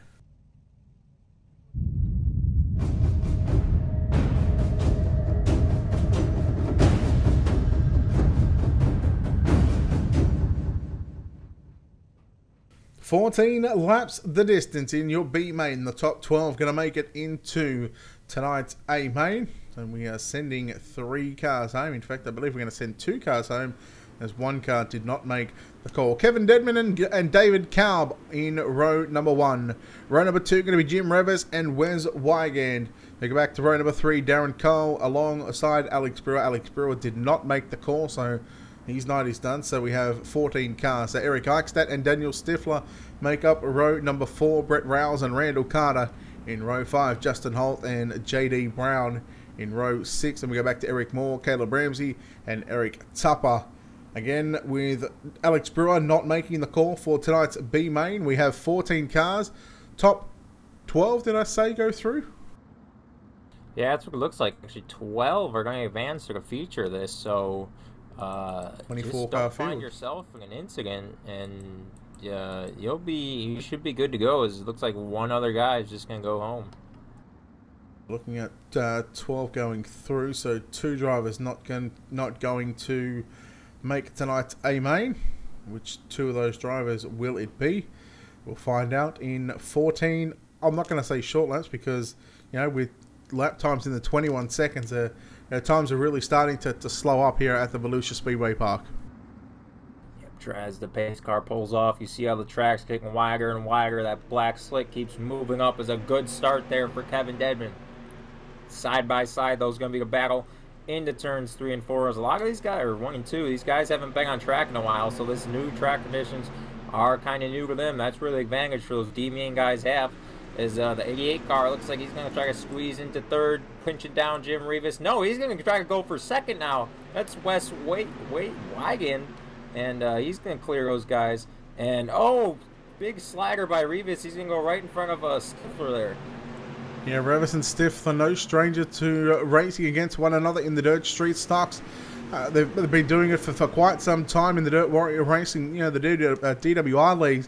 "14 laps the distance in your B main. The top 12 going to make it into tonight's A main. And we are sending 3 cars home. In fact, I believe we're going to send 2 cars home as 1 car did not make the call. Kevin Dedman and David Kalb in row number 1. Row number 2 going to be Jim Revis and Wes Wygand. They go back to row number 3, Darren Cole alongside Alex Brewer. Alex Brewer did not make the call, so his night is done. So we have 14 cars. So Eric Eichstadt and Daniel Stifler make up row number 4. Brett Rouse and Randall Carter in row 5. Justin Holt and JD Brown in row 6. And we go back to Eric Moore, Caleb Ramsey and Eric Tupper. Again, with Alex Brewer not making the call for tonight's B main. We have 14 cars. Top 12, did I say, go through? Yeah, that's what it looks like. Actually, 12 are going to advance to the feature of this, so 24 just car don't find field. yourself in an incident, and you should be good to go. As it looks like one other guy is just going to go home. Looking at 12 going through, so 2 drivers not going to make tonight's A main. Which 2 of those drivers will it be? We'll find out in 14. I'm not going to say short laps because, you know, with lap times in the 21 seconds, times are really starting to slow up here at the Volusia Speedway Park. As the pace car pulls off, you see how the track's getting wider and wider. That black slick keeps moving up. Is a good start there for Kevin Dedman. Side by side, those going to be a battle into turns 3 and 4. As a lot of these guys, or 1 and 2, these guys haven't been on track in a while, so this new track conditions are kind of new to them. That's really the advantage for those D-main guys have. Is the 88 car looks like he's going to try to squeeze into third, pinching down Jim Rivas. No, he's going to try to go for second now. That's Wes Wagon. And he's going to clear those guys. And, oh, big slider by Rivas. He's going to go right in front of Stifler there. Yeah, Rivas and Stifler, no stranger to racing against one another in the dirt street stocks. They've been doing it for quite some time in the Dirt Warrior Racing, the DWI leagues.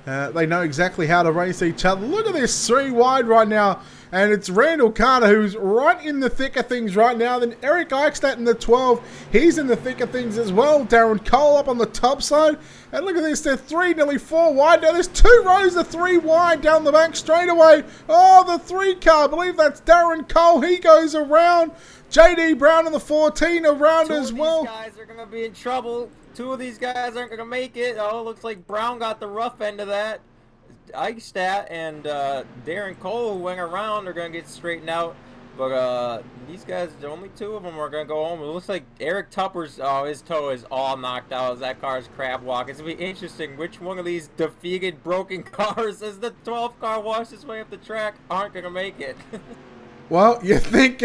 They know exactly how to race each other. Look at this 3 wide right now. And it's Randall Carter who's right in the thick of things right now. Then Eric Eichstadt in the 12. He's in the thick of things as well. Darren Cole up on the top side. And look at this. They're 3, nearly 4 wide. Now there's 2 rows of 3 wide down the back straightaway. Oh, the 3 car. I believe that's Darren Cole. He goes around. JD Brown in the 14 around as well. 2 of these guys are going to be in trouble. 2 of these guys aren't going to make it. Oh, looks like Brown got the rough end of that. Eichstadt and Darren Cole, who went around, are going to get straightened out. But these guys, only 2 of them are going to go home. It looks like Eric Tupper's, his toe is all knocked out as that car's crab walk. It's going to be interesting which one of these defeated, broken cars as the 12 car washes its way up the track aren't going to make it. Well, you think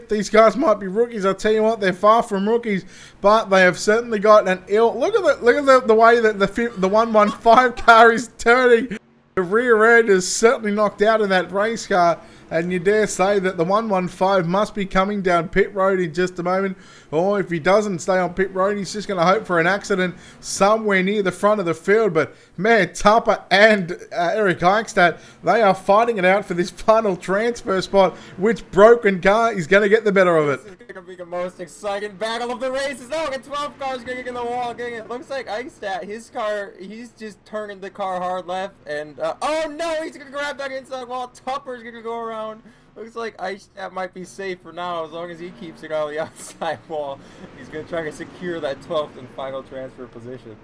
these guys might be rookies. I'll tell you what, they're far from rookies, but they have certainly got an ill. Look at the way that the 115 car is turning. The rear end is certainly knocked out in that race car, and you dare say that the 115 must be coming down pit road in just a moment. Or if he doesn't stay on pit road, he's just going to hope for an accident somewhere near the front of the field. But man, Tupper and Eric Eichstadt, they are fighting it out for this final transfer spot. Which broken car is going to get the better of it? This is going to be the most exciting battle of the races. Oh, the 12 car is going to get in the wall. It looks like Eichstadt, his car, he's just turning the car hard left. And, oh no, he's going to grab that inside wall. Tupper's going to go around. Looks like Eichstadt might be safe for now as long as he keeps it on the outside wall. He's going to try to secure that 12th and final transfer position.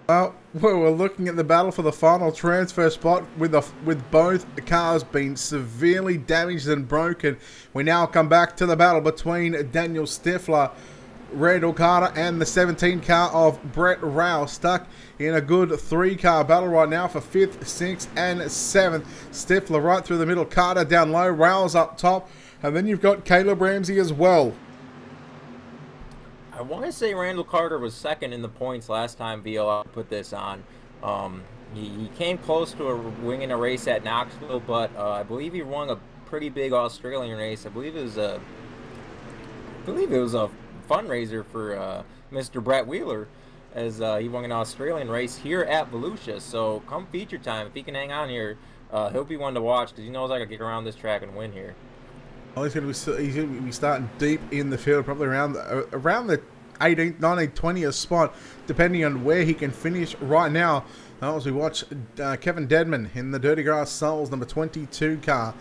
Well, we're looking at the battle for the final transfer spot with both cars being severely damaged and broken. We now come back to the battle between Daniel Stifler, Randall Carter, and the 17 car of Brett Rouse, stuck in a good 3-car battle right now for 5th, 6th, and 7th. Stifler right through the middle, Carter down low, Rouse up top, and then you've got Caleb Ramsey as well. I want to say Randall Carter was 2nd in the points last time VLR put this on. He came close to winning a race at Knoxville, but I believe he won a pretty big Australian race. I believe it was a fundraiser for Mr. Brett Wheeler, as he won an Australian race here at Volusia. So come feature time, if he can hang on here, he'll be one to watch because he knows I can get around this track and win here. Well, he's going to be starting deep in the field, probably around the 18th, 19th, 20th spot, depending on where he can finish right now. As we watch Kevin Dedman in the Dirty Grass Souls number 22 car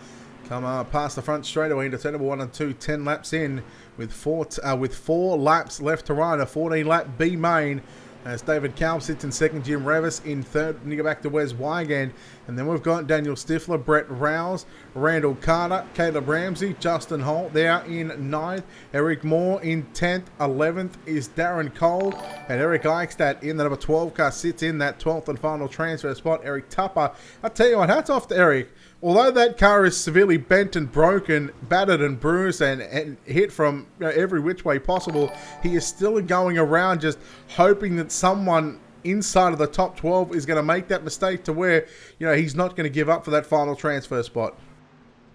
come past the front straightaway into turn number 1 and 2, 10 laps in with 4 laps left to run, a 14-lap B main. As David Kalb sits in 2nd, Jim Revis in 3rd, and you go back to Wes Wygand. And then we've got Daniel Stifler, Brett Rouse, Randall Carter, Caleb Ramsey, Justin Holt there in 9th, Eric Moore in 10th, 11th is Darren Cole, and Eric Eichstadt in the number 12 car sits in that 12th and final transfer spot. Eric Tupper, I tell you what, hats off to Eric. Although that car is severely bent and broken, battered and bruised and hit from every which way possible, he is still going around just hoping that someone inside of the top 12 is going to make that mistake to where, he's not going to give up for that final transfer spot.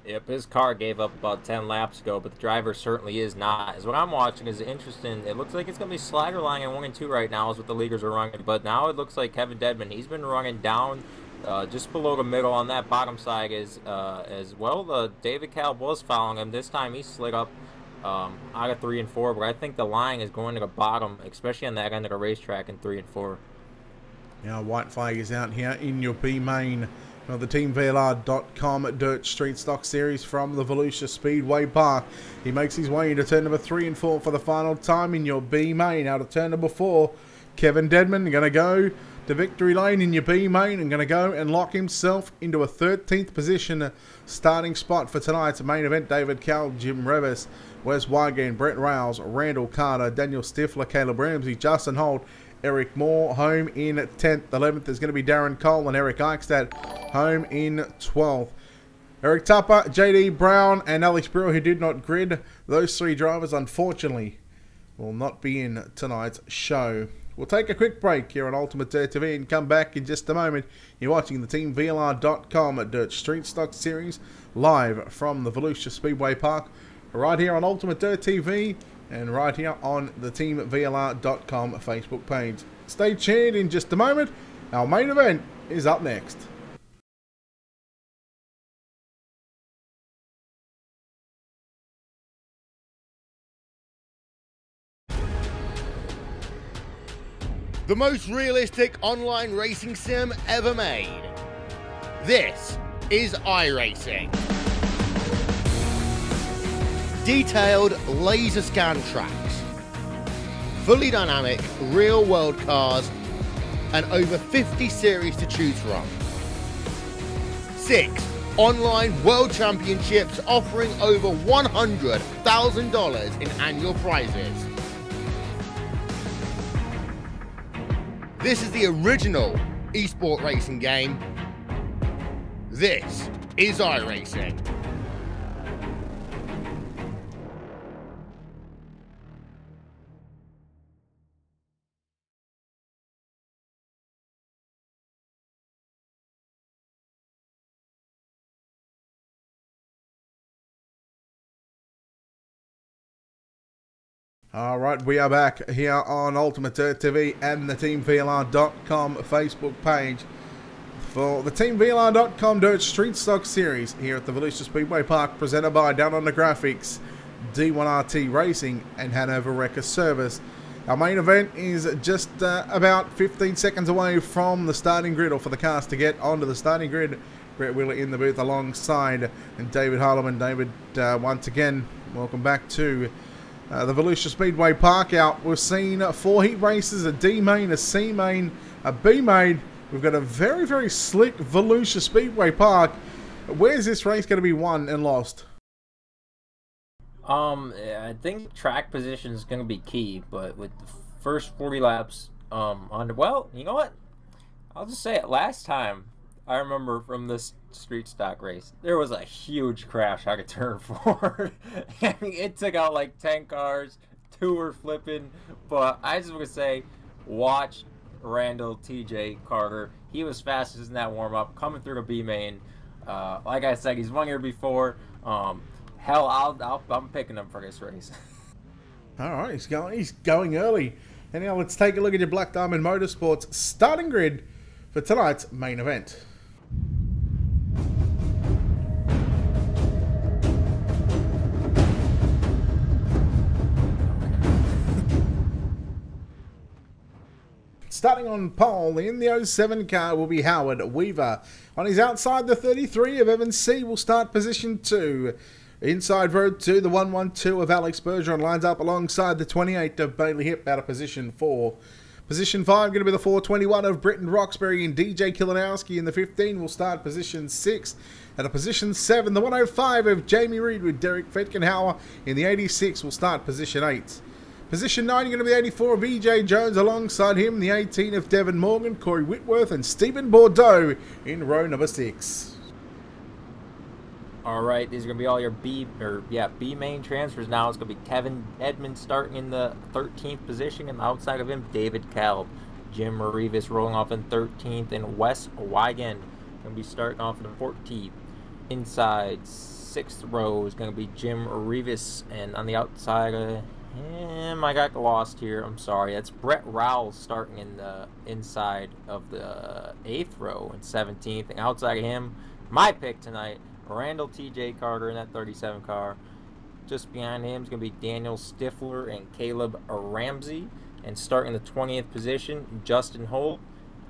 Yep, his car gave up about 10 laps ago, but the driver certainly is not. As what I'm watching is interesting. It looks like it's going to be Slager line in 1 and 2 right now is what the leaders are running, but now it looks like Kevin Dedman, he's been running down just below the middle on that bottom side as well. David Kalb was following him. This time he slid up out of 3 and 4, but I think the line is going to the bottom, especially on that end of the racetrack in 3 and 4. White flag is out here in your B main of the TeamVLR.com Dirt Street Stock Series from the Volusia Speedway Park. He makes his way into turn number 3 and 4 for the final time in your B main. Out of turn number 4, Kevin Dedman going to go to victory lane in your B main and going to go and lock himself into a 13th position starting spot for tonight's main event. David Cal, Jim Revis, Wes Wygan, Brett Rouse, Randall Carter, Daniel Stifler, Caleb Ramsey, Justin Holt, Eric Moore home in 10th. 11th is going to be Darren Cole and Eric Eichstadt home in 12th. Eric Tupper, JD Brown and Alex Brewer, who did not grid, those three drivers unfortunately will not be in tonight's show. We'll take a quick break here on Ultimate Dirt TV and come back in just a moment. You're watching the TeamVLR.com Dirt Street Stock Series live from the Volusia Speedway Park, right here on Ultimate Dirt TV and right here on the TeamVLR.com Facebook page. Stay tuned in just a moment. Our main event is up next. The most realistic online racing sim ever made. This is iRacing. Detailed laser scan tracks, fully dynamic real world cars, and over 50 series to choose from. 6 online world championships offering over $100,000 in annual prizes. This is the original esport racing game. This is iRacing. Alright, we are back here on Ultimate Dirt TV and the TeamVLR.com Facebook page for the TeamVLR.com Dirt Street Stock Series here at the Volusia Speedway Park, presented by Down Under Graphics, D1RT Racing and Hanover Wrecker Service. Our main event is just about 15 seconds away from the starting grid, or for the cars to get onto the starting grid. Brett Wheeler in the booth alongside David Harleman. David, once again, welcome back to the Volusia Speedway Park. Out, we've seen 4 heat races, a D main, a C main, a B main. We've got a very, very slick Volusia Speedway Park. Where's this race going to be won and lost? I think track position is going to be key, but with the first 40 laps, well, you know what? I'll just say it. Last time, I remember from this street stock race, there was a huge crash I could turn forward. I mean, it took out like 10 cars, 2 were flipping, but I just want to say, watch Randall TJ Carter. He was fastest in that warm-up, coming through the B main. Like I said, he's won here before. Hell, I'm picking him for this race. All right, he's going early. And now let's take a look at your Black Diamond Motorsports starting grid for tonight's main event. Starting on pole, in the 07 car will be Howard Weaver. On his outside, the 33 of Evan C. will start position 2. Inside road 2, the 112 of Alex Bergeron lines up alongside the 28 of Bailey Hipp out of position 4. Position 5 going to be the 421 of Britton Roxbury, and DJ Kilinowski in the 15 will start position 6. At a position 7, the 105 of Jamie Reed with Derek Fetkenhauer in the 86 will start position 8. Position 9 going to be the 84 of EJ Jones, alongside him the 18 of Devin Morgan, Corey Whitworth and Stephen Bordeaux in row number 6. All right, these are going to be all your B main transfers now. It's going to be Kevin Edmonds starting in the 13th position, and outside of him, David Kalb. Jim Revis rolling off in 13th, and Wes Wygan going to be starting off in the 14th. Inside 6th row is going to be Jim Revis, and on the outside of him, I got lost here. I'm sorry. That's Brett Rowell starting in the inside of the 8th row and 17th, and outside of him, my pick tonight, Randall T.J. Carter in that 37 car. Just behind him is going to be Daniel Stifler and Caleb Ramsey. And starting the 20th position, Justin Holt.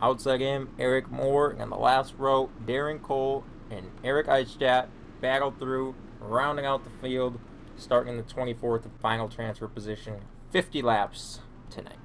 Outside him, Eric Moore. And on the last row, Darren Cole and Eric Eichstadt battle through, rounding out the field, starting in the 24th and final transfer position. 50 laps tonight.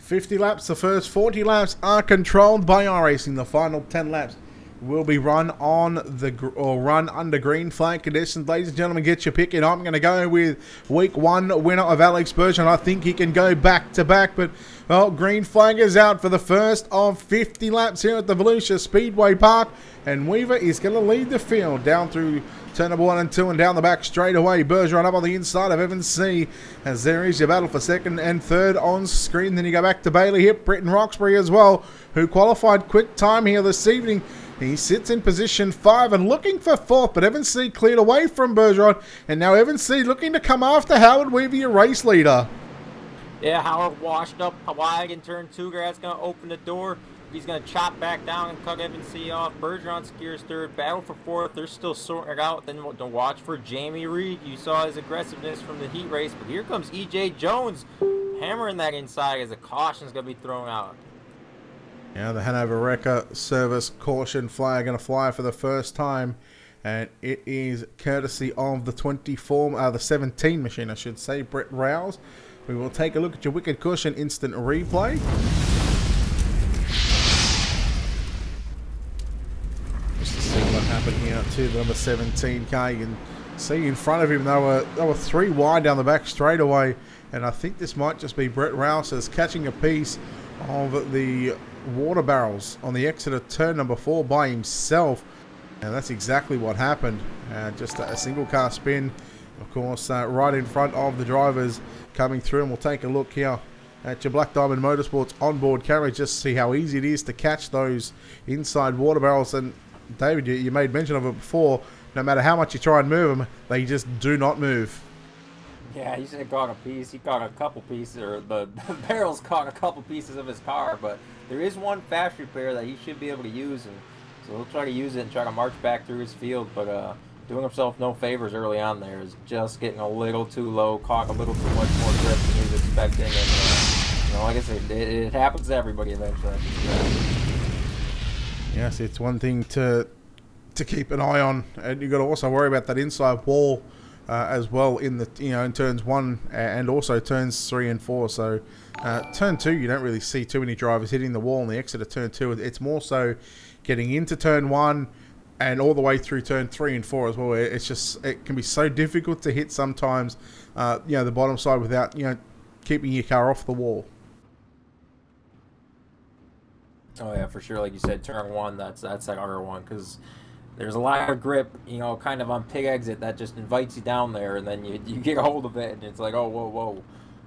50 laps. The first 40 laps are controlled by iRacing. The final 10 laps will be run on the run under green flag conditions. Ladies and gentlemen, get your pick in. I'm going to go with week 1 winner of Alex Bergeron. I think he can go back to back, but well, green flag is out for the first of 50 laps here at the Volusia Speedway Park, and Weaver is going to lead the field down through turn number 1 and 2 and down the back straight away. Bergeron up on the inside of Evans C, as there is your battle for second and third on screen. Then you go back to Bailey Hip, Britton Roxbury as well, who qualified quick time here this evening. He sits in position 5 and looking for 4th, but Evans C cleared away from Bergeron, and now Evans C looking to come after Howard Weaver, your race leader. Yeah, Howard washed up wide in turn 2. That's going to open the door. He's going to chop back down and cut Evans C off. Bergeron secures 3rd. Battle for 4th. They're still sorting it out. Then to watch for Jamie Reed. You saw his aggressiveness from the heat race, but here comes EJ Jones hammering that inside as a caution is going to be thrown out. Now the Hanover Wrecker service caution flag going to fly for the first time, and it is courtesy of the 17 machine, I should say, Brett Rouse. We will take a look at your wicked cushion instant replay. Just to see what happened here to the number 17 car. You can see in front of him they were 3 wide down the back straight away, and I think this might just be Brett Rouse as catching a piece of the water barrels on the exit of turn number 4 by himself, and that's exactly what happened. Just a single car spin, of course, right in front of the drivers coming through, and we'll take a look here at your Black Diamond Motorsports onboard camera just to see how easy it is to catch those inside water barrels. And David, you made mention of it before, no matter how much you try and move them, they just do not move. Yeah, he should have caught a piece. He caught a couple pieces, or the barrels caught a couple pieces of his car, but there is one fast repair that he should be able to use, and so he'll try to use it and try to march back through his field, but doing himself no favors early on there. Is just getting a little too low, caught a little too much more grip than he was expecting, and you know, like I said, it happens to everybody eventually. Yes, it's one thing to keep an eye on, and you've got to also worry about that inside wall as well in the in turns 1 and also turns 3 and 4. So turn 2 you don't really see too many drivers hitting the wall on the exit of turn 2. It's more so getting into turn 1 and all the way through turn 3 and 4 as well. It can be so difficult to hit sometimes the bottom side without keeping your car off the wall. Oh yeah, for sure. Like you said, turn 1, that's that harder one, because there's a lot of grip, kind of on pig exit that just invites you down there, and then you get a hold of it, and it's like, oh, whoa.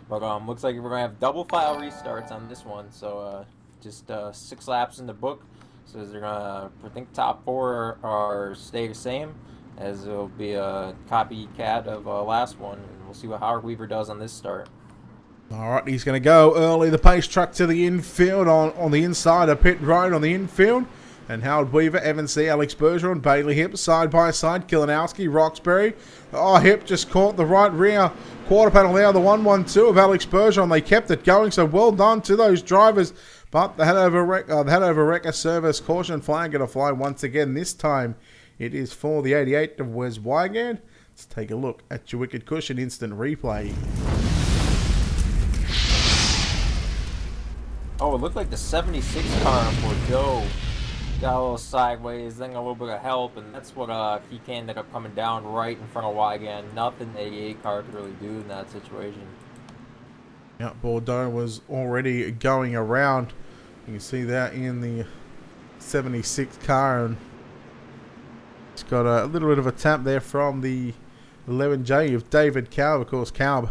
But looks like we're going to have double file restarts on this one, so just 6 laps in the book. So they're going to, I think, top 4 are stay the same, as it'll be a copycat of last one, and we'll see what Howard Weaver does on this start. Alright, he's going to go early. The pace truck to the infield on the inside of pit road on the infield. And Howard Weaver, Evans C, Alex Bergeron, Bailey Hip, side by side, Kilinowski, Roxbury. Oh, Hip just caught the right rear quarter panel there, the 112 of Alex Bergeron. They kept it going, so well done to those drivers. But the Hanover Wrecker service caution flag going to fly once again. This time it is for the 88 of Wes Wygand. Let's take a look at your wicked cushion instant replay. Oh, it looked like the 76 car for Joe got a little sideways, then a little bit of help, and that's what he ended up coming down right in front of Wygand. Nothing the 88 car could really do in that situation. Yeah, Bordeaux was already going around. You can see that in the 76 car, and it's got a little bit of a tap there from the 11J of David Calb. Of course, Calb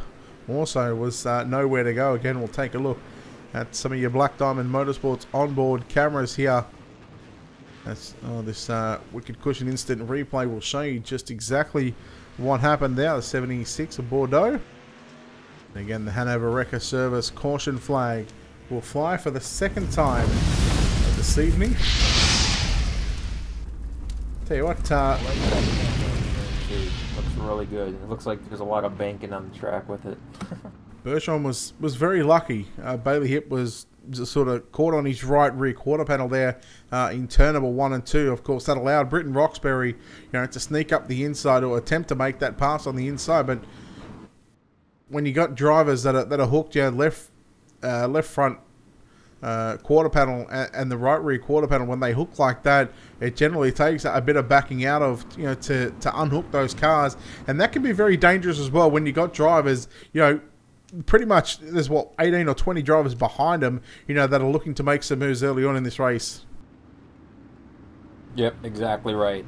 also was nowhere to go. Again, we'll take a look at some of your Black Diamond Motorsports onboard cameras here. That's this wicked cushion instant replay will show you just exactly what happened there. The 76 of Bordeaux. And again, the Hanover Wrecker service caution flag will fly for the 2nd time this evening. Tell you what, looks really good. It looks like there's a lot of banking on the track with it. Bergeron was very lucky. Bailey Hip was just sort of caught on his right rear quarter panel there in turn number 1 and 2. Of course, that allowed Britton Roxbury, to sneak up the inside or attempt to make that pass on the inside. But when you got drivers that are hooked, left front quarter panel and the right rear quarter panel, when they hook like that, it generally takes a bit of backing out of, you know, to unhook those cars, and that can be very dangerous as well when you got drivers, you know, pretty much there's what 18 or 20 drivers behind them, you know, that are looking to make some moves early on in this race. Yep, exactly right.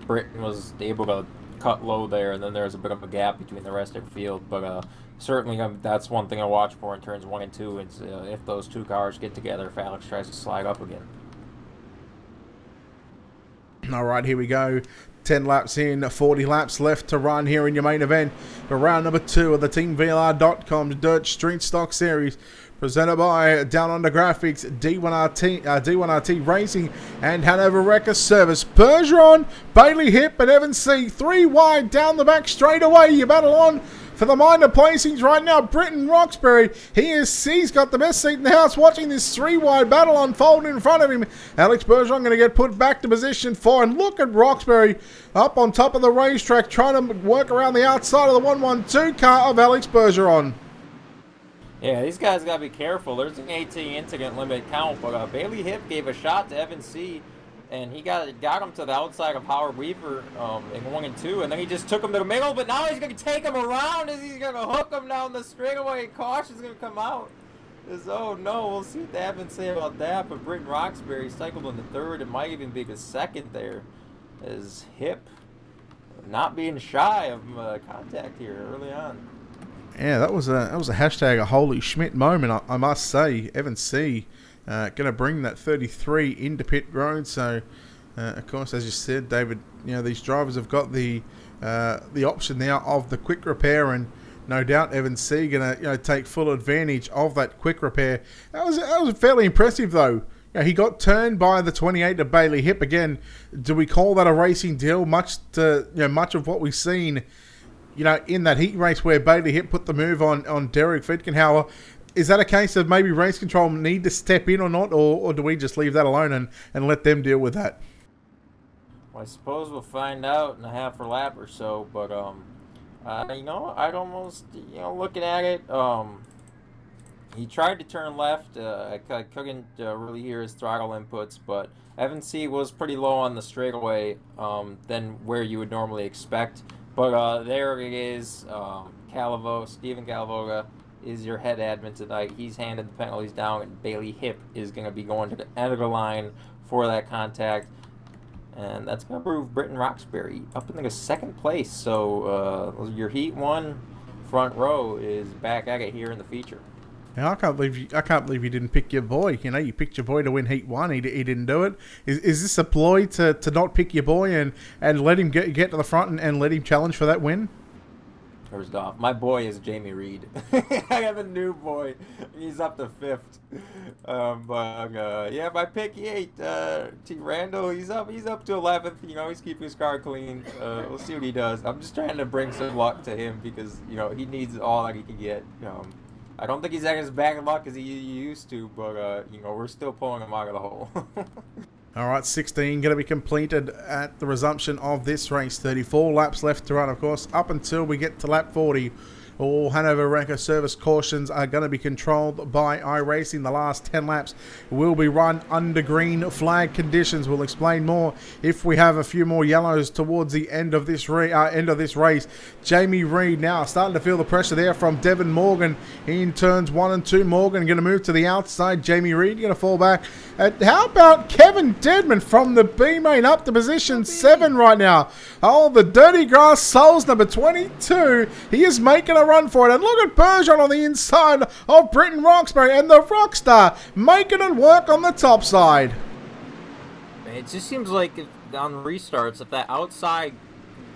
Britain was able to cut low there, and then there's a bit of a gap between the rest of the field, but certainly that's one thing I watch for in turns 1 and 2. It's if those two cars get together, if Alex tries to slide up again. All right, here we go. 10 laps in, 40 laps left to run here in your main event for round number 2 of the TeamVLR.com Dirt Street Stock Series, presented by Down Under Graphics, D1RT Racing, and Hanover Wrecker Service. Bergeron, Bailey Hip, and Evan C. 3 wide down the back straight away. You battle on for the minor placings right now. Britton Roxbury, he's got the best seat in the house watching this 3 wide battle unfold in front of him. Alex Bergeron going to get put back to position 4, and look at Roxbury up on top of the racetrack trying to work around the outside of the 112 car of Alex Bergeron. Yeah, these guys got to be careful. There's an 18 incident limit count, but Bailey Hip gave a shot to Evan C., and he got him to the outside of Howard Weaver in 1 and 2, and then he just took him to the middle, but now he's going to take him around as he's going to hook him down the straightaway. Caution's going to come out. Oh no, we'll see what they have to say about that, but Britton Roxbury cycled in the 3rd. It might even be the 2nd there, as Hip not being shy of contact here early on. Yeah, that was a hashtag a holy Schmidt moment, I must say. Evan C. Going to bring that 33 into pit road. So, of course, as you said, David, you know, these drivers have got the option now of the quick repair, and no doubt Evan C. going to take full advantage of that quick repair. That was fairly impressive though. You know, he got turned by the 28 of Bailey Hip again. Do we call that a racing deal? Much of what we've seen, you know, in that heat race where Bailey Hip put the move on Derek Fitkenhauer. Is that a case of maybe race control need to step in or not, or do we just leave that alone and let them deal with that? Well, I suppose we'll find out in a half a lap or so, but you know, I'd almost, you know, looking at it, he tried to turn left. I couldn't really hear his throttle inputs, but Evan C. was pretty low on the straightaway than where you would normally expect. But there it is. Stephen Calavoga is your head admin tonight. He's handed the penalties down, and Bailey Hip is going to be going to the end of the line for that contact. And that's going to prove Britton Roxbury up in the 2nd place. So your Heat 1 front row is back at it here in the feature. Now, I can't believe you didn't pick your boy. You know, you picked your boy to win Heat 1. He didn't do it. Is this a ploy to not pick your boy and let him get to the front and let him challenge for that win? First off, my boy is Jamie Reed. I have a new boy. He's up to 5th. Yeah, my pick 8, T. Randall, he's up to 11th. You know, he's keeping his car clean. We'll see what he does. I'm just trying to bring some luck to him because, you know, he needs all that he can get. I don't think he's at his bag of luck as he used to, but, you know, we're still pulling him out of the hole. All right, 16 going to be completed at the resumption of this race. 34 laps left to run, of course, up until we get to lap 40. All Hanover Wrecker Service cautions are going to be controlled by iRacing. The last 10 laps will be run under green flag conditions. We'll explain more if we have a few more yellows towards the end of this race. Jamie Reed now starting to feel the pressure there from Devin Morgan in turns 1 and 2. Morgan going to move to the outside. Jamie Reed going to fall back. How about Kevin Deadman from the B main up to position 7 right now? Oh, the Dirty Grass Souls number 22. He is making a run for it, and look at Bergeron on the inside of Britton Roxbury, and the Rockstar making it work on the top side. It just seems like on restarts, if that outside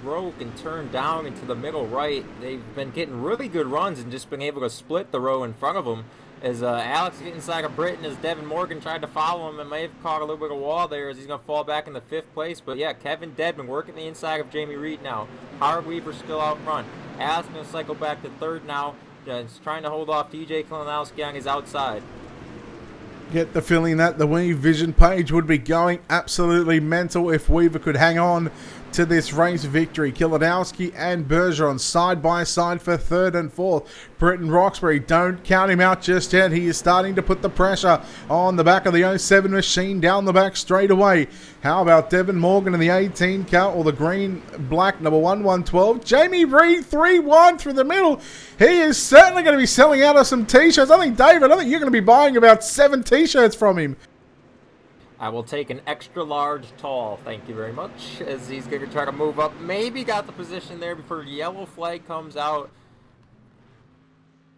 row can turn down into the middle right, they've been getting really good runs and just been able to split the row in front of them. As Alex get inside of Britton, as Devin Morgan tried to follow him and may have caught a little bit of wall there as he's going to fall back in the 5th place. But yeah, Kevin Deadman working the inside of Jamie Reed now. Howard Weaver still out front. Alex going to cycle back to 3rd now. He's trying to hold off TJ Kalinowski on his outside. Get the feeling that the Weave Vision page would be going absolutely mental if Weaver could hang on to this race victory. Kilinowski and Bergeron side by side for third and fourth. Britton Roxbury, don't count him out just yet. He is starting to put the pressure on the back of the 07 machine down the back straight away. How about Devin Morgan in the 18 car, or the green black number 112? Jamie Reed 3-1 through the middle. He is certainly going to be selling out of some t-shirts. I think, David, you're going to be buying about 7 t-shirts from him. I will take an extra large tall, thank you very much, as he's going to try to move up. Maybe got the position there before the yellow flag comes out.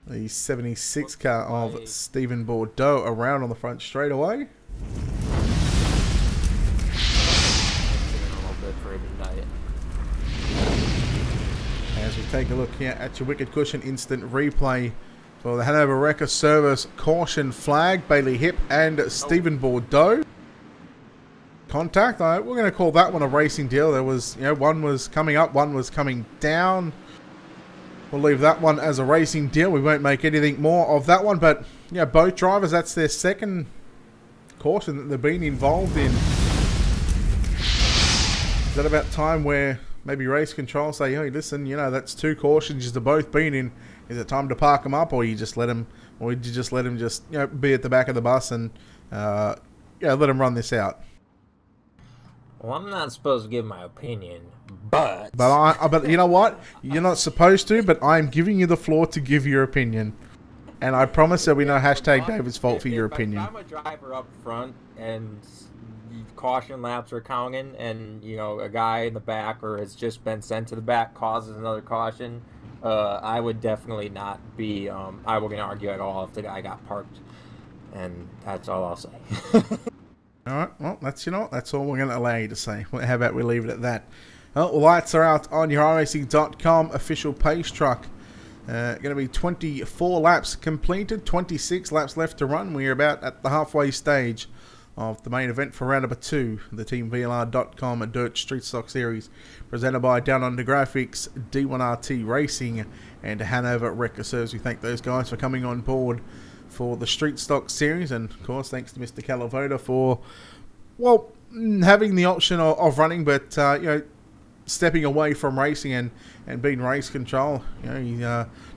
The 76 car of Stephen Bordeaux around on the front straight away. A little bit for tonight. As we take a look here at your Wicked Cushion instant replay for the Hanover Wrecker Service caution flag, Bailey Hipp and Stephen Bordeaux. Contact. We're going to call that one a racing deal. There was, one was coming up, one was coming down. We'll leave that one as a racing deal. We won't make anything more of that one. But, both drivers, that's their second caution that they've been involved in. Is that about time where maybe race control say, hey, listen, that's 2 cautions you've both been in. Is it time to park them up, or you just let them, or did you just let them be at the back of the bus and, let them run this out? Well, I'm not supposed to give my opinion, but you know what? You're not supposed to, but I'm giving you the floor to give your opinion. And I promise there'll be no hashtag David's fault for your opinion. If I'm a driver up front and caution laps are counting, and a guy in the back or has just been sent to the back causes another caution, I would definitely not be. I wouldn't argue at all if the guy got parked, and that's all I'll say. All right, well, that's that's all we're going to allow you to say. How about we leave it at that? Well, lights are out on your iRacing.com official pace truck. Going to be 24 laps completed, 26 laps left to run. We're about at the halfway stage of the main event for round number 2, the TeamVLR.com Dirt Street Stock Series, presented by Down Under Graphics, D1RT Racing, and Hanover Wrecker Service. We thank those guys for coming on board for the Street Stock Series, and of course thanks to Mr. Calavota for, having the option of running, but stepping away from racing and being race control. He's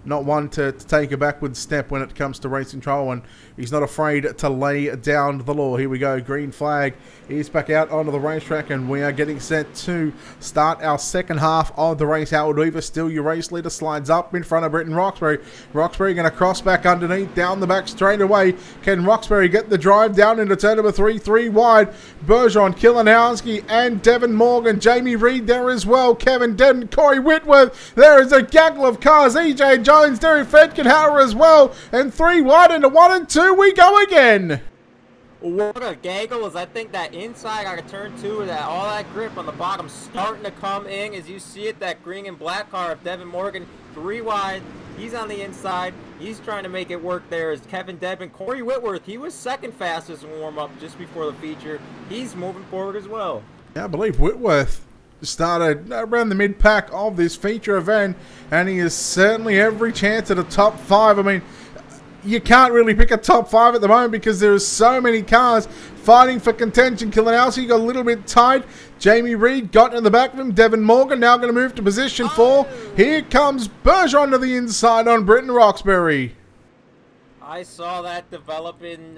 not one to take a backward step when it comes to race control, and he's not afraid to lay down the law. Here we go, green flag. He's back out onto the racetrack, and we are getting set to start our second half of the race. Howard Weaver, still your race leader, slides up in front of Britton Roxbury. Roxbury going to cross back underneath, down the back straight away. Can Roxbury get the drive down into turn number 3 wide? Bergeron, Kilinowski, and Devin Morgan. Jamie Reed there as well. Kevin Denton, Corey Whitworth. There is a gaggle of cars. EJ Jones, Derek Fedkenhauer as well. And 3 wide into 1 and 2 we go again. What a gaggle is. I think that inside out of turn 2, that all that grip on the bottom starting to come in. As you see it, that green and black car of Devin Morgan, 3 wide. He's on the inside. He's trying to make it work there as Kevin Devin. Corey Whitworth, he was second fastest in warm-up just before the feature. He's moving forward as well. Yeah, I believe Whitworth started around the mid-pack of this feature event, and he has certainly every chance at a top 5. I mean, you can't really pick a top 5 at the moment because there are so many cars fighting for contention. Kilinowski got a little bit tight. Jamie Reed got in the back of him. Devin Morgan now going to move to position 4. Here comes Bergeron to the inside on Britton Roxbury. I saw that developing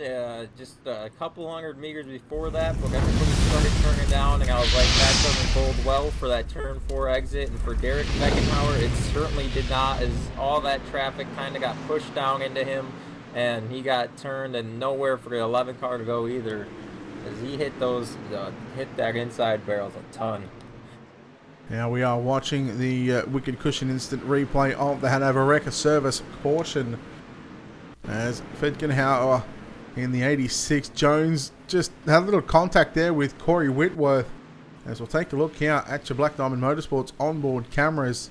just a couple hundred meters before that, but everybody started turning down, and I was like, that doesn't bode well for that turn 4 exit. And for Derek Feckenhauer, it certainly did not, as all that traffic kind of got pushed down into him, and he got turned, and nowhere for the 11 car to go either, as he hit those, hit that inside barrels a ton. Now we are watching the Wicked Cushion instant replay of the Hanover Wrecker Service caution, as Fedkenhauer in the 86. Jones just had a little contact there with Corey Whitworth. As we'll take a look here at your Black Diamond Motorsports onboard cameras.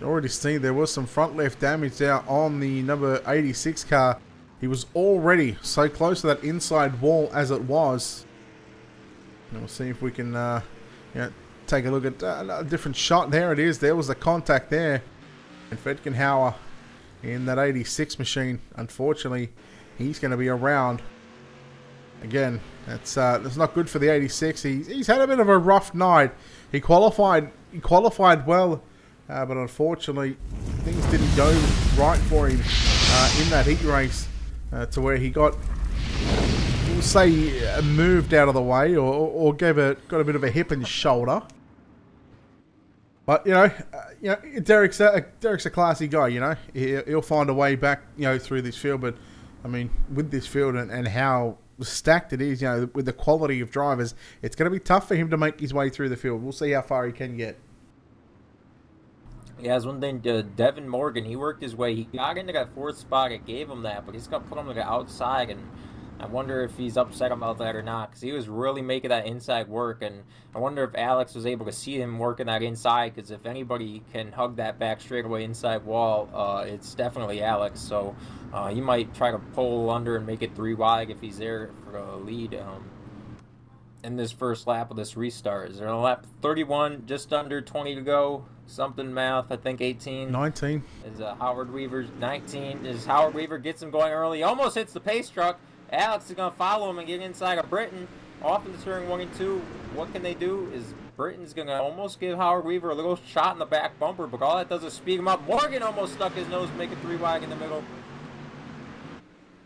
You already see there was some front left damage there on the number 86 car. He was already so close to that inside wall as it was. And we'll see if we can take a look at a different shot. There it is. There was the contact there. And Fedkenhauer in that 86 machine, unfortunately, he's going to be around. Again, that's not good for the 86. He's had a bit of a rough night. He qualified well, but unfortunately things didn't go right for him in that heat race to where he got, we'll say, moved out of the way or got a bit of a hip and shoulder. But you know, Derek's a classy guy. You know, he'll find a way back, through this field. But I mean, with this field and how stacked it is, with the quality of drivers, it's going to be tough for him to make his way through the field. We'll see how far he can get. Yeah, that's one thing. Devin Morgan, he worked his way. He got into that 4th spot. It gave him that, but he's got to put him to the outside, and I wonder if he's upset about that or not, because he was really making that inside work, and I wonder if Alex was able to see him working that inside, because if anybody can hug that back straightaway inside wall, it's definitely Alex. So he might try to pull under and make it 3 wide if he's there for the lead in this first lap of this restart. Is there a lap 31, just under 20 to go? Something math, I think 18. 19. Is Howard Weaver's 19. As Howard Weaver gets him going early, he almost hits the pace truck. Alex is going to follow him and get inside of Britton. Off into turn 1 and 2. What can they do? Is Britton's going to almost give Howard Weaver a little shot in the back bumper, but all that does is speed him up. Morgan almost stuck his nose to make it 3 wide in the middle.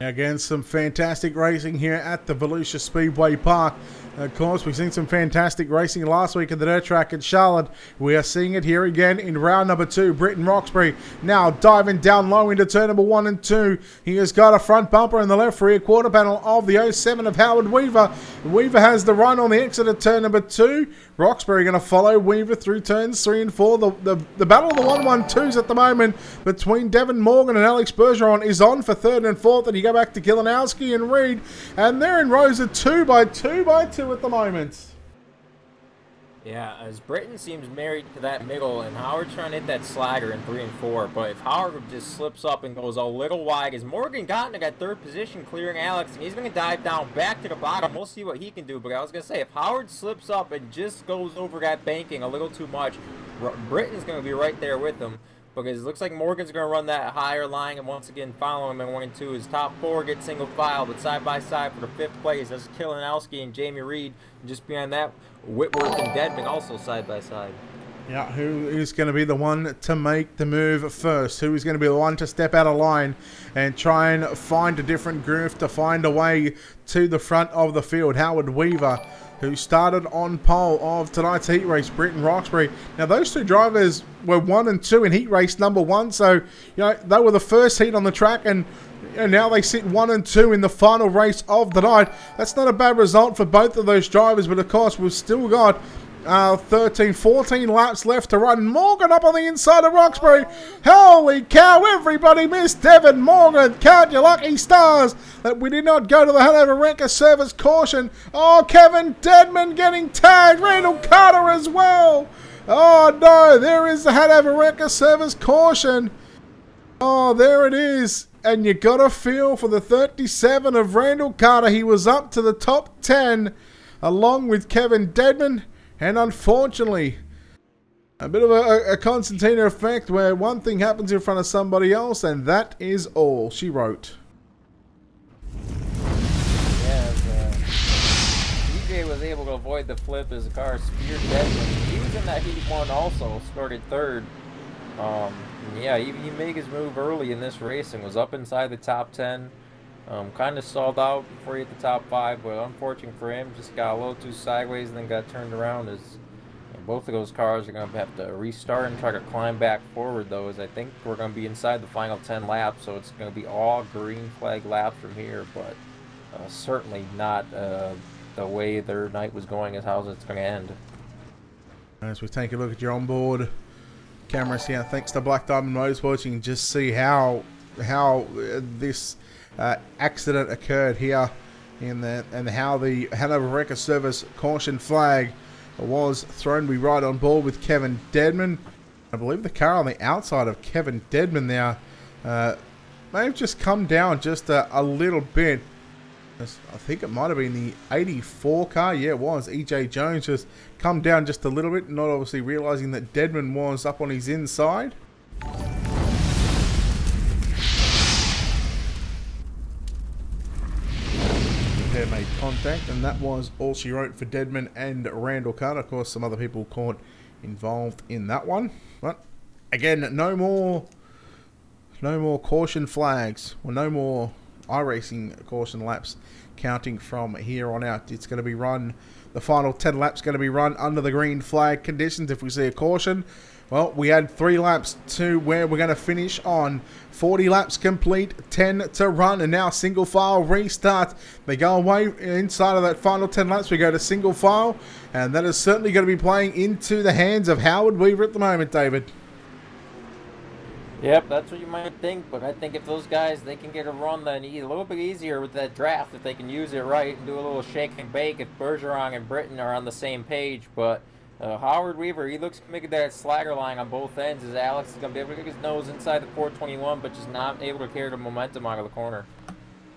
Again, some fantastic racing here at the Volusia Speedway Park. Of course, we've seen some fantastic racing last week at the dirt track at Charlotte. We are seeing it here again in round number 2. Britton Roxbury now diving down low into turn number 1 and 2. He has got a front bumper in the left rear quarter panel of the 07 of Howard Weaver. Weaver has the run on the exit of turn number 2. Roxbury going to follow Weaver through turns 3 and 4. The battle of the 1-1-2s at the moment between Devin Morgan and Alex Bergeron is on for 3rd and 4th. And you go back to Kilinowski and Reed. And they're in rows of 2 by 2 by 2 at the moment. Yeah, as Britton seems married to that middle, and Howard's trying to hit that slider in 3 and 4. But if Howard just slips up and goes a little wide, as Morgan got into that 3rd position, clearing Alex, and he's going to dive down back to the bottom. We'll see what he can do. But I was going to say, if Howard slips up and just goes over that banking a little too much, Britton's going to be right there with him. Because it looks like Morgan's going to run that higher line and once again follow him in 1 and 2. His top 4 get single file, but side by side for the 5th place, that's Kilinowski and Jamie Reed. And just behind that, Whitworth and Dedman also side by side. Yeah, who is going to be the one to make the move first? Who is going to be the one to step out of line and try and find a different groove to find a way to the front of the field? Howard Weaver, who started on pole of tonight's heat race, Britton Roxbury. Now, those 2 drivers were 1 and 2 in heat race number 1, so they were the first heat on the track, and now they sit 1 and 2 in the final race of the night. That's not a bad result for both of those drivers, but of course, we've still got 13, 14 laps left to run. Morgan up on the inside of Roxbury. Holy cow, everybody missed Devin Morgan. Count your lucky stars that we did not go to the Hanover Wrecker service caution. Oh, Kevin Dedman getting tagged. Randall Carter as well. Oh, no, there is the Hanover Wrecker service caution. Oh, there it is. And you got a feel for the 37 of Randall Carter. He was up to the top 10 along with Kevin Dedman. And unfortunately, a bit of a concertina effect where one thing happens in front of somebody else, and that is all, she wrote. Yeah, DJ was able to avoid the flip as the car speared Dedman. He was in that Heat 1 also, started 3rd. Yeah, he made his move early in this race and was up inside the top 10. Kind of stalled out before he hit the top 5, but unfortunate for him, just got a little too sideways and then got turned around. As both of those cars are going to have to restart and try to climb back forward, though, as I think we're going to be inside the final 10 laps, so it's going to be all green flag laps from here, but certainly not the way their night was going is how it's going to end. As we take a look at your onboard cameras here, thanks to Black Diamond Motorsports, you can just see how this accident occurred here and how the Hanover Wrecker Service caution flag was thrown. We right on board with Kevin Dedman. I believe the car on the outside of Kevin Dedman now may have just come down just a little bit. I think it might have been the 84 car. Yeah, it was. EJ Jones just come down just a little bit, not obviously realizing that Dedman was up on his inside. they made contact, and that was all she wrote for Deadman and Randall Carter. Of course, some other people caught involved in that one. But again, no more caution flags, or no more iRacing caution laps counting from here on out. It's going to be run, the final 10 laps going to be run under the green flag conditions. If we see a caution, well, we had 3 laps to where we're going to finish on 40 laps complete, 10 to run, and now single file restart. They go away inside of that final 10 laps. We go to single file, and that is certainly going to be playing into the hands of Howard Weaver at the moment, David. Yep, that's what you might think, but I think if those guys, they can get a run then a little bit easier with that draft if they can use it right and do a little shake and bake if Bergeron and Britton are on the same page. But Howard Weaver, he looks to make that slagger line on both ends as Alex is going to be able to get his nose inside the 421, but just not able to carry the momentum out of the corner.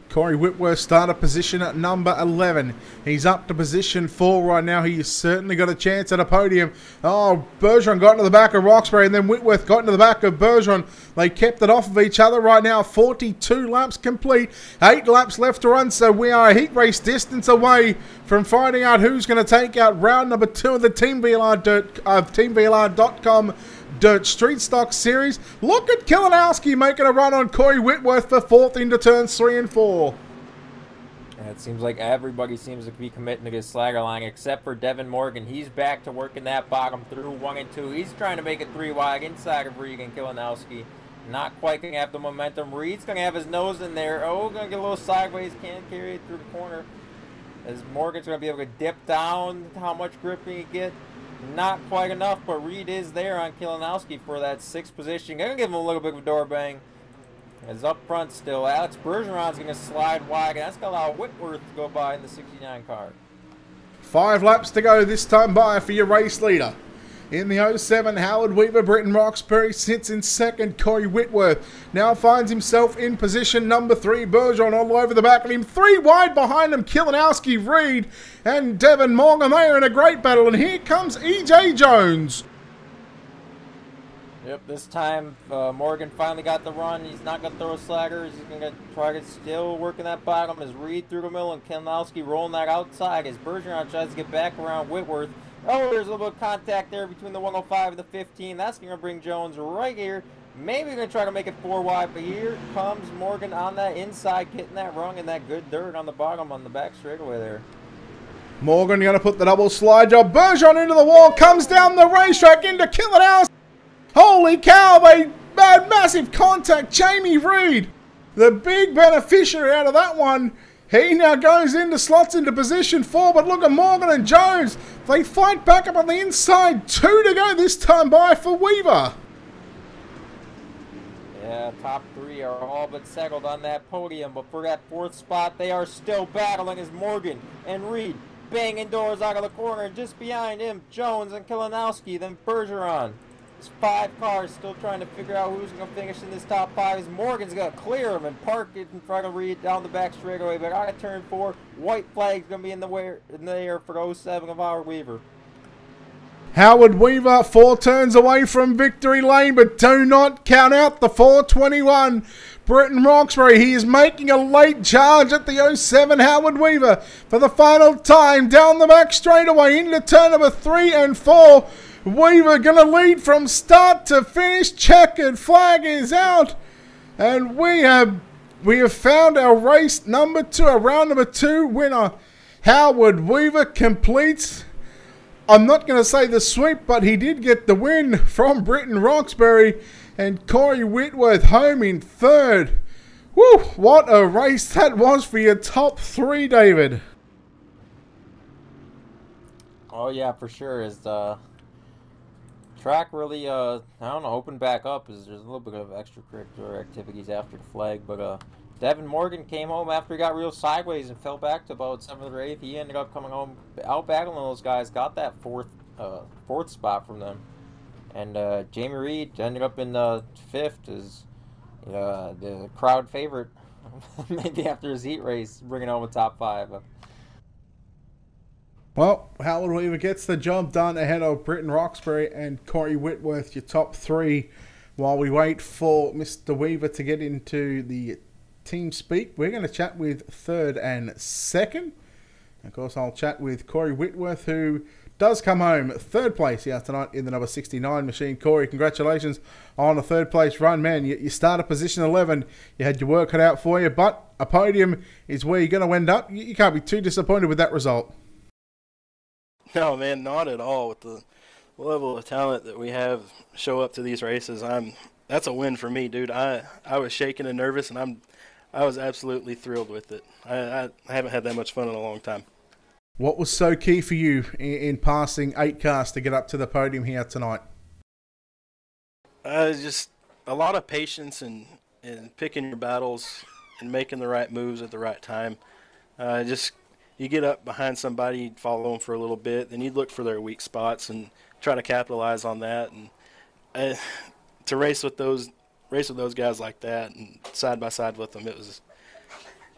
Corey Whitworth started position at number 11. He's up to position 4 right now. He's certainly got a chance at a podium. Oh, Bergeron got into the back of Roxbury, and then Whitworth got into the back of Bergeron. They kept it off of each other right now. 42 laps complete. 8 laps left to run, so we are a heat race distance away from finding out who's going to take out round number 2 of the TeamVLR.com Dirt Street Stock Series. Look at Kilinowski making a run on Corey Whitworth for 4th into turns 3 and 4. Yeah, it seems like everybody seems to be committing to this slagger line except for Devin Morgan. He's back to working that bottom through 1 and 2. He's trying to make it 3 wide inside of Reed and Kilinowski. Not quite going to have the momentum. Reed's going to have his nose in there. Oh, going to get a little sideways. Can't carry it through the corner. As Morgan's going to be able to dip down. How much grip can he get? Not quite enough, but Reed is there on Kilinowski for that 6th position. Gonna give him a little bit of a door bang. As up front still, Alex Bergeron's gonna slide wide, and that's gonna allow Whitworth to go by in the 69 car. 5 laps to go this time by for your race leader. In the 07, Howard Weaver, Britton Roxbury sits in 2nd. Corey Whitworth now finds himself in position number 3. Bergeron all over the back of him. 3 wide behind him. Kilinowski, Reed, and Devin Morgan. They are in a great battle. And here comes E.J. Jones. Yep, this time Morgan finally got the run. He's not going to throw slaggers. He's going to try to still working that bottom as Reed through the middle and Kilinowski rolling that outside as Bergeron tries to get back around Whitworth. Oh, there's a little bit of contact there between the 105 and the 15. That's going to bring Jones right here. Maybe going to try to make it 4 wide, but here comes Morgan on that inside, getting that rung and that good dirt on the bottom on the back straightaway there. Morgan going to put the double slide job. Bergeron into the wall, comes down the racetrack into Kilinowski. Holy cow, they had massive contact. Jamie Reed, the big beneficiary out of that one. He now goes into slots into position 4, but look at Morgan and Jones. They fight back up on the inside. 2 to go this time by for Weaver. Yeah, top 3 are all but settled on that podium, but for that 4th spot, they are still battling as Morgan and Reed banging doors out of the corner, and just behind him, Jones and Kilinowski, then Bergeron. There's 5 cars still trying to figure out who's going to finish in this top 5. As Morgan's going to clear him and park it in front of Reed down the back straightaway. But out of turn 4, white flag's going to be in the air for 07 of Howard Weaver. Howard Weaver 4 turns away from victory lane, but do not count out the 421. Britton Roxbury, he is making a late charge at the 07 Howard Weaver for the final time down the back straightaway into turn number 3 and 4. Weaver going to lead from start to finish. Checkered flag is out. And we have found our race number 2, our round number 2 winner. Howard Weaver completes, I'm not going to say the sweep, but he did get the win from Britton Roxbury. And Corey Whitworth home in 3rd. Woo, what a race that was for your top 3, David. Oh yeah, for sure. As the track really, I don't know, opened back up as there's a little bit of extracurricular activities after the flag, but Devin Morgan came home after he got real sideways and fell back to about 7th or 8th. He ended up coming home out battling those guys, got that fourth spot from them, and Jamie Reed ended up in 5th as the crowd favorite, maybe after his heat race, bringing home a top 5. Well, Howard Weaver gets the job done ahead of Britton Roxbury and Corey Whitworth, your top 3, while we wait for Mr. Weaver to get into the team speak. We're going to chat with third and second. Of course, I'll chat with Corey Whitworth, who does come home third place here tonight in the number 69 machine. Corey, congratulations on a third place run, man. You start at position 11. You had your work cut out for you, but a podium is where you're going to end up. You can't be too disappointed with that result. No, man, not at all. With the level of talent that we have show up to these races, that's a win for me, dude. I was shaking and nervous, and I was absolutely thrilled with it. I haven't had that much fun in a long time. What was so key for you in passing 8 cars to get up to the podium here tonight? Just a lot of patience and picking your battles and making the right moves at the right time. You get up behind somebody, you'd follow them for a little bit, then you'd look for their weak spots and try to capitalize on that. And to race with those guys like that and side by side with them, it was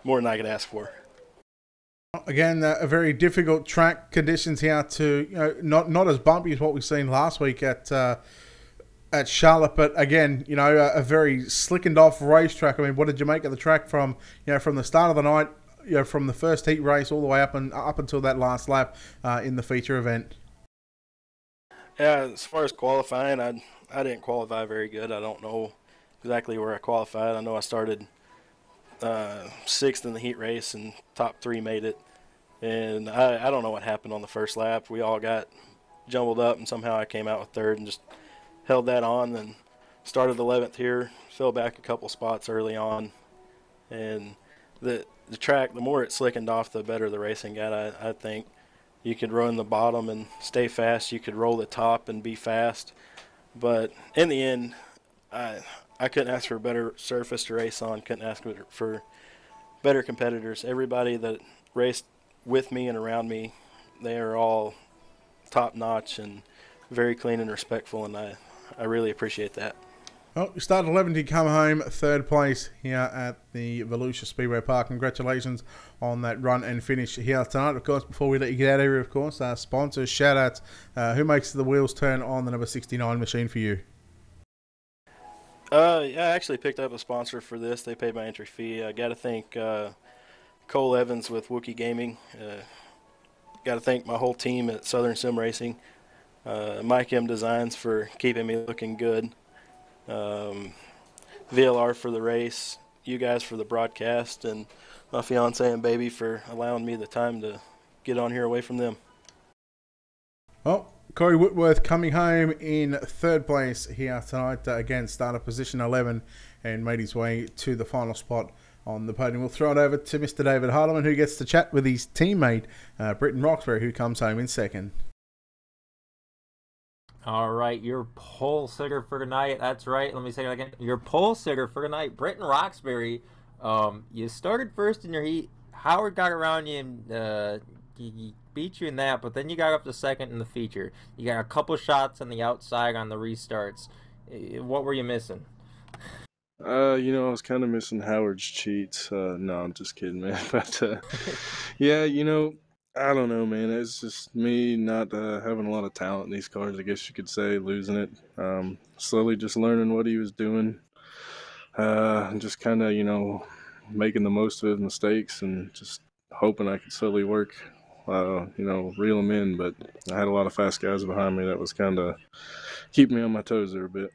more than I could ask for. Again, a very difficult track conditions here to, not as bumpy as what we've seen last week at Charlotte, but again, a very slickened off racetrack. I mean, what did you make of the track from the start of the night, from the first heat race all the way up until that last lap in the feature event? Yeah, as far as qualifying, I didn't qualify very good. I don't know exactly where I qualified. I know I started 6th in the heat race, and top 3 made it. And I don't know what happened on the first lap. We all got jumbled up, and somehow I came out with 3rd and just held that on. Then started 11th here, fell back a couple spots early on. And the track, the more it slickened off, the better the racing got. I think you could run the bottom and stay fast. You could roll the top and be fast. But in the end, I couldn't ask for a better surface to race on, couldn't ask for better competitors. Everybody that raced with me and around me, they are all top-notch and very clean and respectful, and I really appreciate that. Well, you started 11th, you come home third place here at the Volusia Speedway Park. Congratulations on that run and finish here tonight. Of course, before we let you get out of here, of course, our sponsors, shout-outs. Who makes the wheels turn on the number 69 machine for you? I actually picked up a sponsor for this. They paid my entry fee. I got to thank Cole Evans with Wookie Gaming. Got to thank my whole team at Southern Sim Racing. Mike M Designs for keeping me looking good. VLR for the race. You guys for the broadcast, and my fiance and baby for allowing me the time to get on here away from them. Oh, Corey Whitworth coming home in third place here tonight. Again, started position 11 and made his way to the final spot on the podium. We'll throw it over to Mr. David Harleman, who gets to chat with his teammate, Britton Roxbury, who comes home in second. All right, your pole sitter for tonight. That's right. Let me say that again. Your pole sitter for tonight, Britton Roxbury. You started first in your heat. Howard got around you and he beat you in that, but then you got up to second in the feature. You got a couple shots on the outside on the restarts. What were you missing? I was kind of missing Howard's cheats. No, I'm just kidding, man. But yeah, I don't know, man. It's just me not having a lot of talent in these cars, I guess you could say, losing it. Slowly just learning what he was doing. And just kind of, making the most of his mistakes and just hoping I could slowly work, reel them in. But I had a lot of fast guys behind me that was kind of keeping me on my toes there a bit.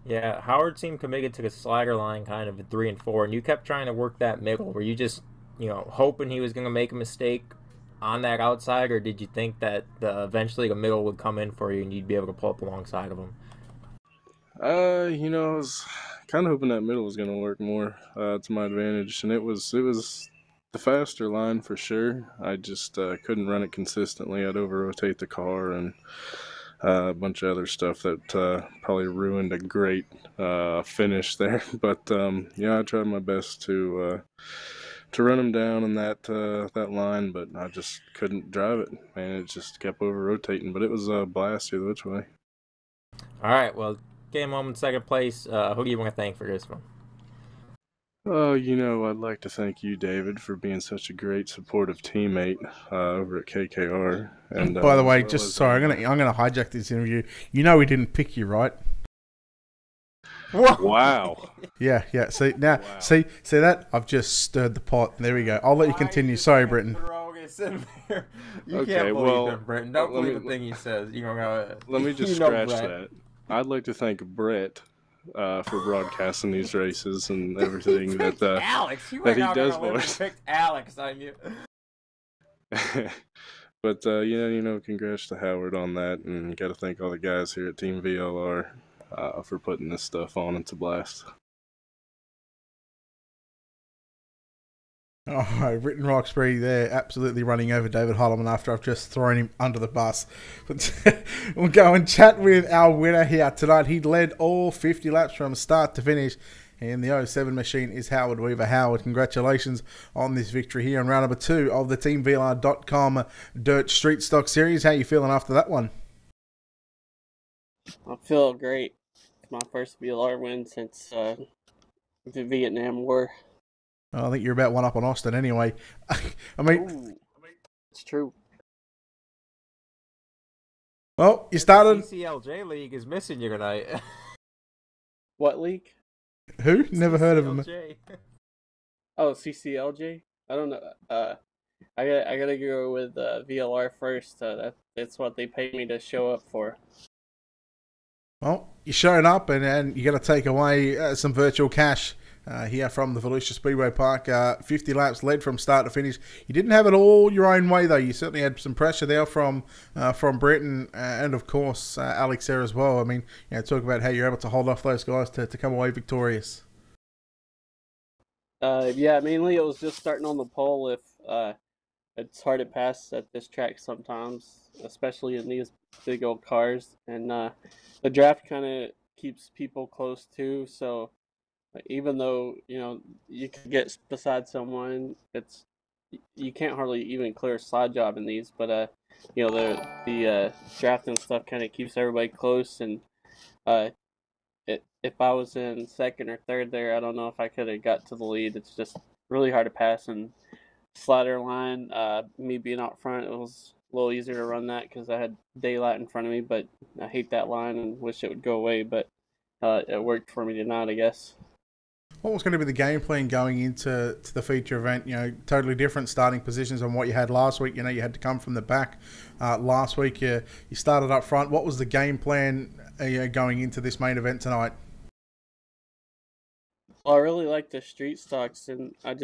Yeah, Howard seemed committed to the slider line kind of at 3 and 4, and you kept trying to work that middle. Were you just, hoping he was going to make a mistake on that outside, or did you think that eventually the middle would come in for you and you'd be able to pull up alongside of him? I was kind of hoping that middle was going to work more to my advantage, and it was the faster line for sure. I just couldn't run it consistently. I'd over-rotate the car and a bunch of other stuff that probably ruined a great finish there. But I tried my best to run him down in that line, but I just couldn't drive it, man. It just kept over-rotating, but it was a blast either which way. All right, well, came home in second place. Who do you want to thank for this one? Oh, I'd like to thank you, David, for being such a great supportive teammate over at KKR. And by the way, I'm gonna hijack this interview. We didn't pick you, right? Wow. Yeah. See now, Wow. see that I've just stirred the pot. There we go. I'll let you continue. Sorry, Britton. You Okay, can't believe well, him, Britton. Don't let believe me- a thing he says. You're gonna Let me just you know scratch Brett. that. I'd like to thank Brett for broadcasting these races and everything Picked that Alex. You that were he not does gonna live for and us. picked Alex on you. But congrats to Howard on that, and got to thank all the guys here at Team VLR for putting this stuff on into blast. All right, Britton Roxbury there, absolutely running over David Holloman after I've just thrown him under the bus. But we'll go and chat with our winner here tonight. He led all 50 laps from start to finish. And the 07 machine is Howard Weaver. Howard, congratulations on this victory here in round number 2 of the TeamVLR.com Dirt Street Stock Series. How are you feeling after that one? I feel great. It's my first VLR win since the Vietnam War. I think you're about one up on Austin anyway. I mean, Ooh, it's true. well, you started... The CCLJ League is missing you tonight. What league? Who? Never heard of him. CCLJ. Oh, CCLJ? I don't know. I gotta go with VLR first. That's what they paid me to show up for. Well, you're showing up and you're going to take away some virtual cash here from the Volusia Speedway Park. 50 laps led from start to finish. You didn't have it all your own way, though. You certainly had some pressure there from Britton and, of course, Alex there as well. I mean, talk about how you're able to hold off those guys to come away victorious. Yeah, mainly it was just starting on the pole. If it's hard to pass at this track sometimes, especially in these big old cars, and the draft kind of keeps people close too. So even though you can get beside someone, you can't hardly even clear a slide job in these. But the draft and stuff kind of keeps everybody close. And if I was in second or third there, I don't know if I could have got to the lead. It's just really hard to pass. And slider line, me being out front, it was a little easier to run that because I had daylight in front of me. But I hate that line and wish it would go away. But it worked for me tonight, I guess. What was going to be the game plan going into the feature event? Totally different starting positions on what you had last week. You had to come from the back. Last week, you started up front. What was the game plan going into this main event tonight? Well, I really like the street stocks, and I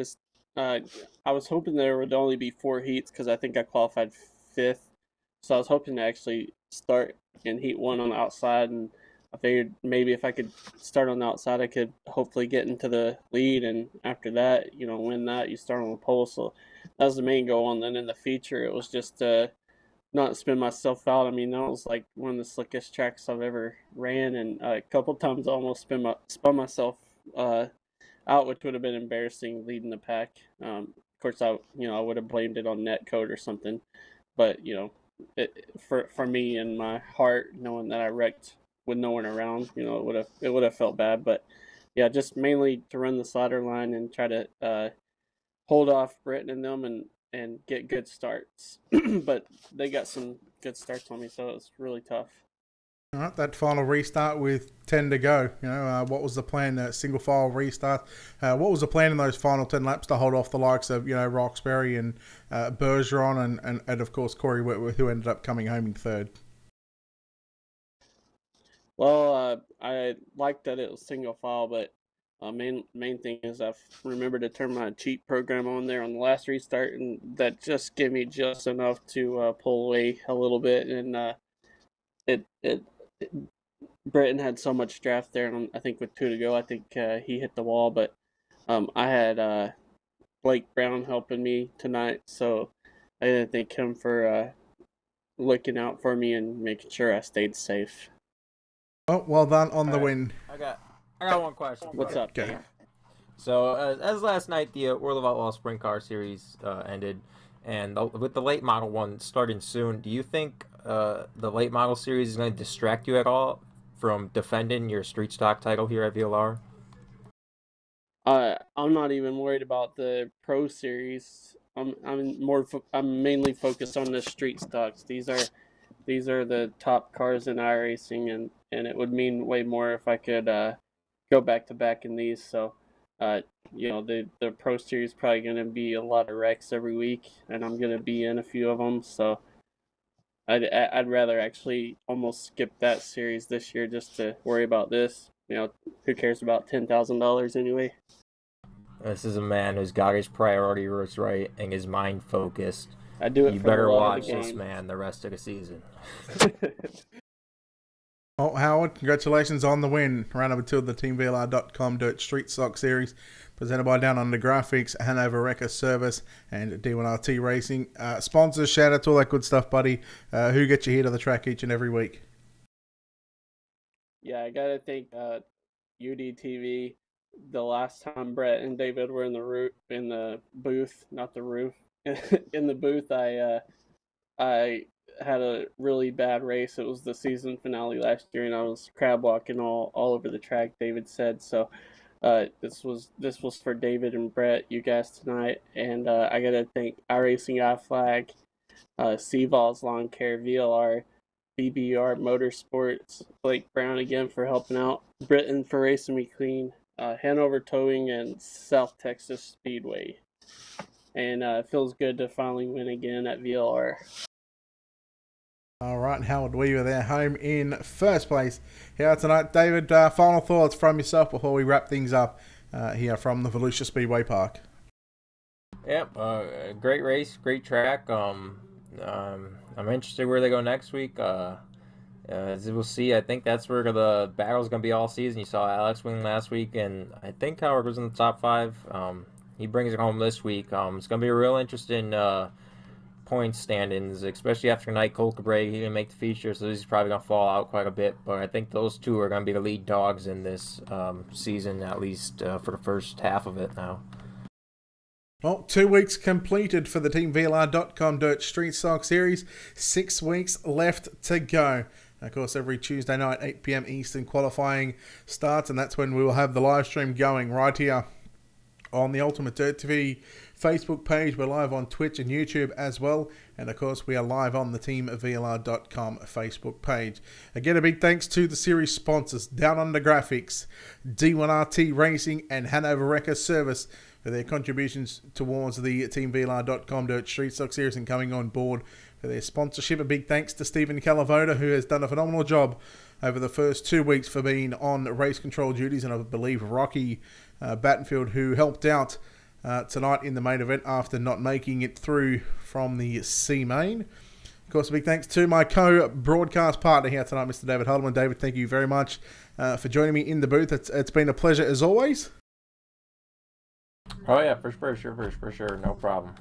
was hoping there would only be 4 heats because I think I qualified 5th. So I was hoping to actually start in heat 1 on the outside, and I figured maybe if I could start on the outside, I could hopefully get into the lead, and after that, win that, you start on the pole. So that was the main goal. And then in the feature, it was just not spin myself out. I mean, that was like one of the slickest tracks I've ever ran, and a couple times I almost spun myself out, which would have been embarrassing leading the pack. Of course, I would have blamed it on net code or something, but for me and my heart, knowing that I wrecked with no one around, it would have felt bad. But yeah, just mainly to run the slider line and try to hold off Britton and them and get good starts. But they got some good starts on me, so it was really tough. All right, that final restart with 10 to go. What was the plan? Single file restart. What was the plan in those final 10 laps to hold off the likes of Roxbury and Bergeron and of course Corey Whitworth, who ended up coming home in third? Well, I liked that it was single file, but main thing is I've remembered to turn my cheat program on there on the last restart, and that just gave me just enough to pull away a little bit. And Britton had so much draft there, and I think with 2 to go, I think he hit the wall. But I had Blake Brown helping me tonight, so I didn't thank him for looking out for me and making sure I stayed safe. Oh, well done on the win. I got one question. What's up? Okay. So, as last night the World of Outlaw Sprint Car Series ended, and with the late model one starting soon, do you think the late model series is going to distract you at all from defending your street stock title here at VLR? I'm not even worried about the Pro Series. I'm mainly focused on the street stocks. These are the top cars in iRacing, and it would mean way more if I could go back to back in these. So, you know, the Pro Series probably going to be a lot of wrecks every week, and I'm going to be in a few of them. So, I'd rather actually almost skip that series this year just to worry about this. You know, who cares about $10,000 anyway? This is a man who's got his priorities right and his mind focused. I do it. You for better the love watch of the game. this man the rest of the season. Oh, Howard, congratulations on the win. Round number 2 of the TeamVLR.com Dirt Street Stock Series, presented by Down Under Graphics, Hanover Wrecker Service, and D1RT Racing. Sponsors, shout out to all that good stuff, buddy. Who gets you here to the track each and every week? Yeah, I gotta thank UDTV. The last time Brett and David were in the booth, not the roof, in the booth, I had a really bad race. It was the season finale last year, and I was crab walking all over the track, David said. So this was for David and Brett, you guys tonight. And I gotta thank iRacing iFlag, Seaval's Lawn Care, VLR, BBR Motorsports, Blake Brown again for helping out, Britton for racing me clean, Hanover Towing, and South Texas Speedway. And it feels good to finally win again at VLR. All right, Howard Weaver there, home in first place here tonight. David, final thoughts from yourself before we wrap things up here from the Volusia Speedway Park. Yep, great race, great track. I'm interested where they go next week. As we'll see, I think that's where the battle's going to be all season. You saw Alex win last week, and I think Howard was in the top 5. He brings it home this week. It's going to be a real interesting point standings, especially after tonight. Cole Cabrera, he didn't make the feature, so he's probably going to fall out quite a bit. But I think those two are going to be the lead dogs in this season, at least for the first half of it now. Well, 2 weeks completed for the TeamVLR.com Dirt Street Stock Series. 6 weeks left to go. Of course, every Tuesday night, 8 p.m. Eastern, qualifying starts, and that's when we will have the live stream going right here on the Ultimate Dirt TV Facebook page. We're live on Twitch and YouTube as well. And of course, we are live on the TeamVLR.com Facebook page. Again, a big thanks to the series sponsors, Down Under Graphics, D1RT Racing, and Hanover Wrecker Service for their contributions towards the TeamVLR.com Dirt Street Stock Series and coming on board for their sponsorship. A big thanks to Stephen Calavoda, who has done a phenomenal job over the first 2 weeks for being on race control duties, and I believe Rocky Battenfield, who helped out tonight in the main event after not making it through from the C main. Of course, a big thanks to my co-broadcast partner here tonight, Mr. David Huddleman. David, thank you very much for joining me in the booth. It's been a pleasure as always. Oh yeah, for sure, no problem.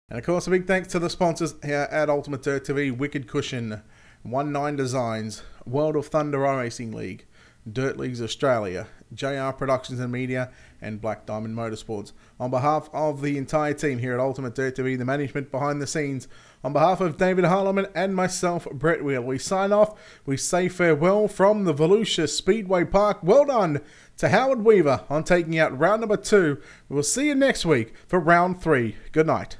And of course, a big thanks to the sponsors here at Ultimate Dirt TV, Wicked Cushion, 19 Designs, World of Thunder iRacing League, Dirt Leagues Australia, JR Productions and Media, and Black Diamond Motorsports. On behalf of the entire team here at Ultimate Dirt TV, the management behind the scenes, on behalf of David Harleman and myself, Brett Wheel, we sign off. We say farewell from the Volusia Speedway Park. Well done to Howard Weaver on taking out round number 2. We'll see you next week for round 3. Good night.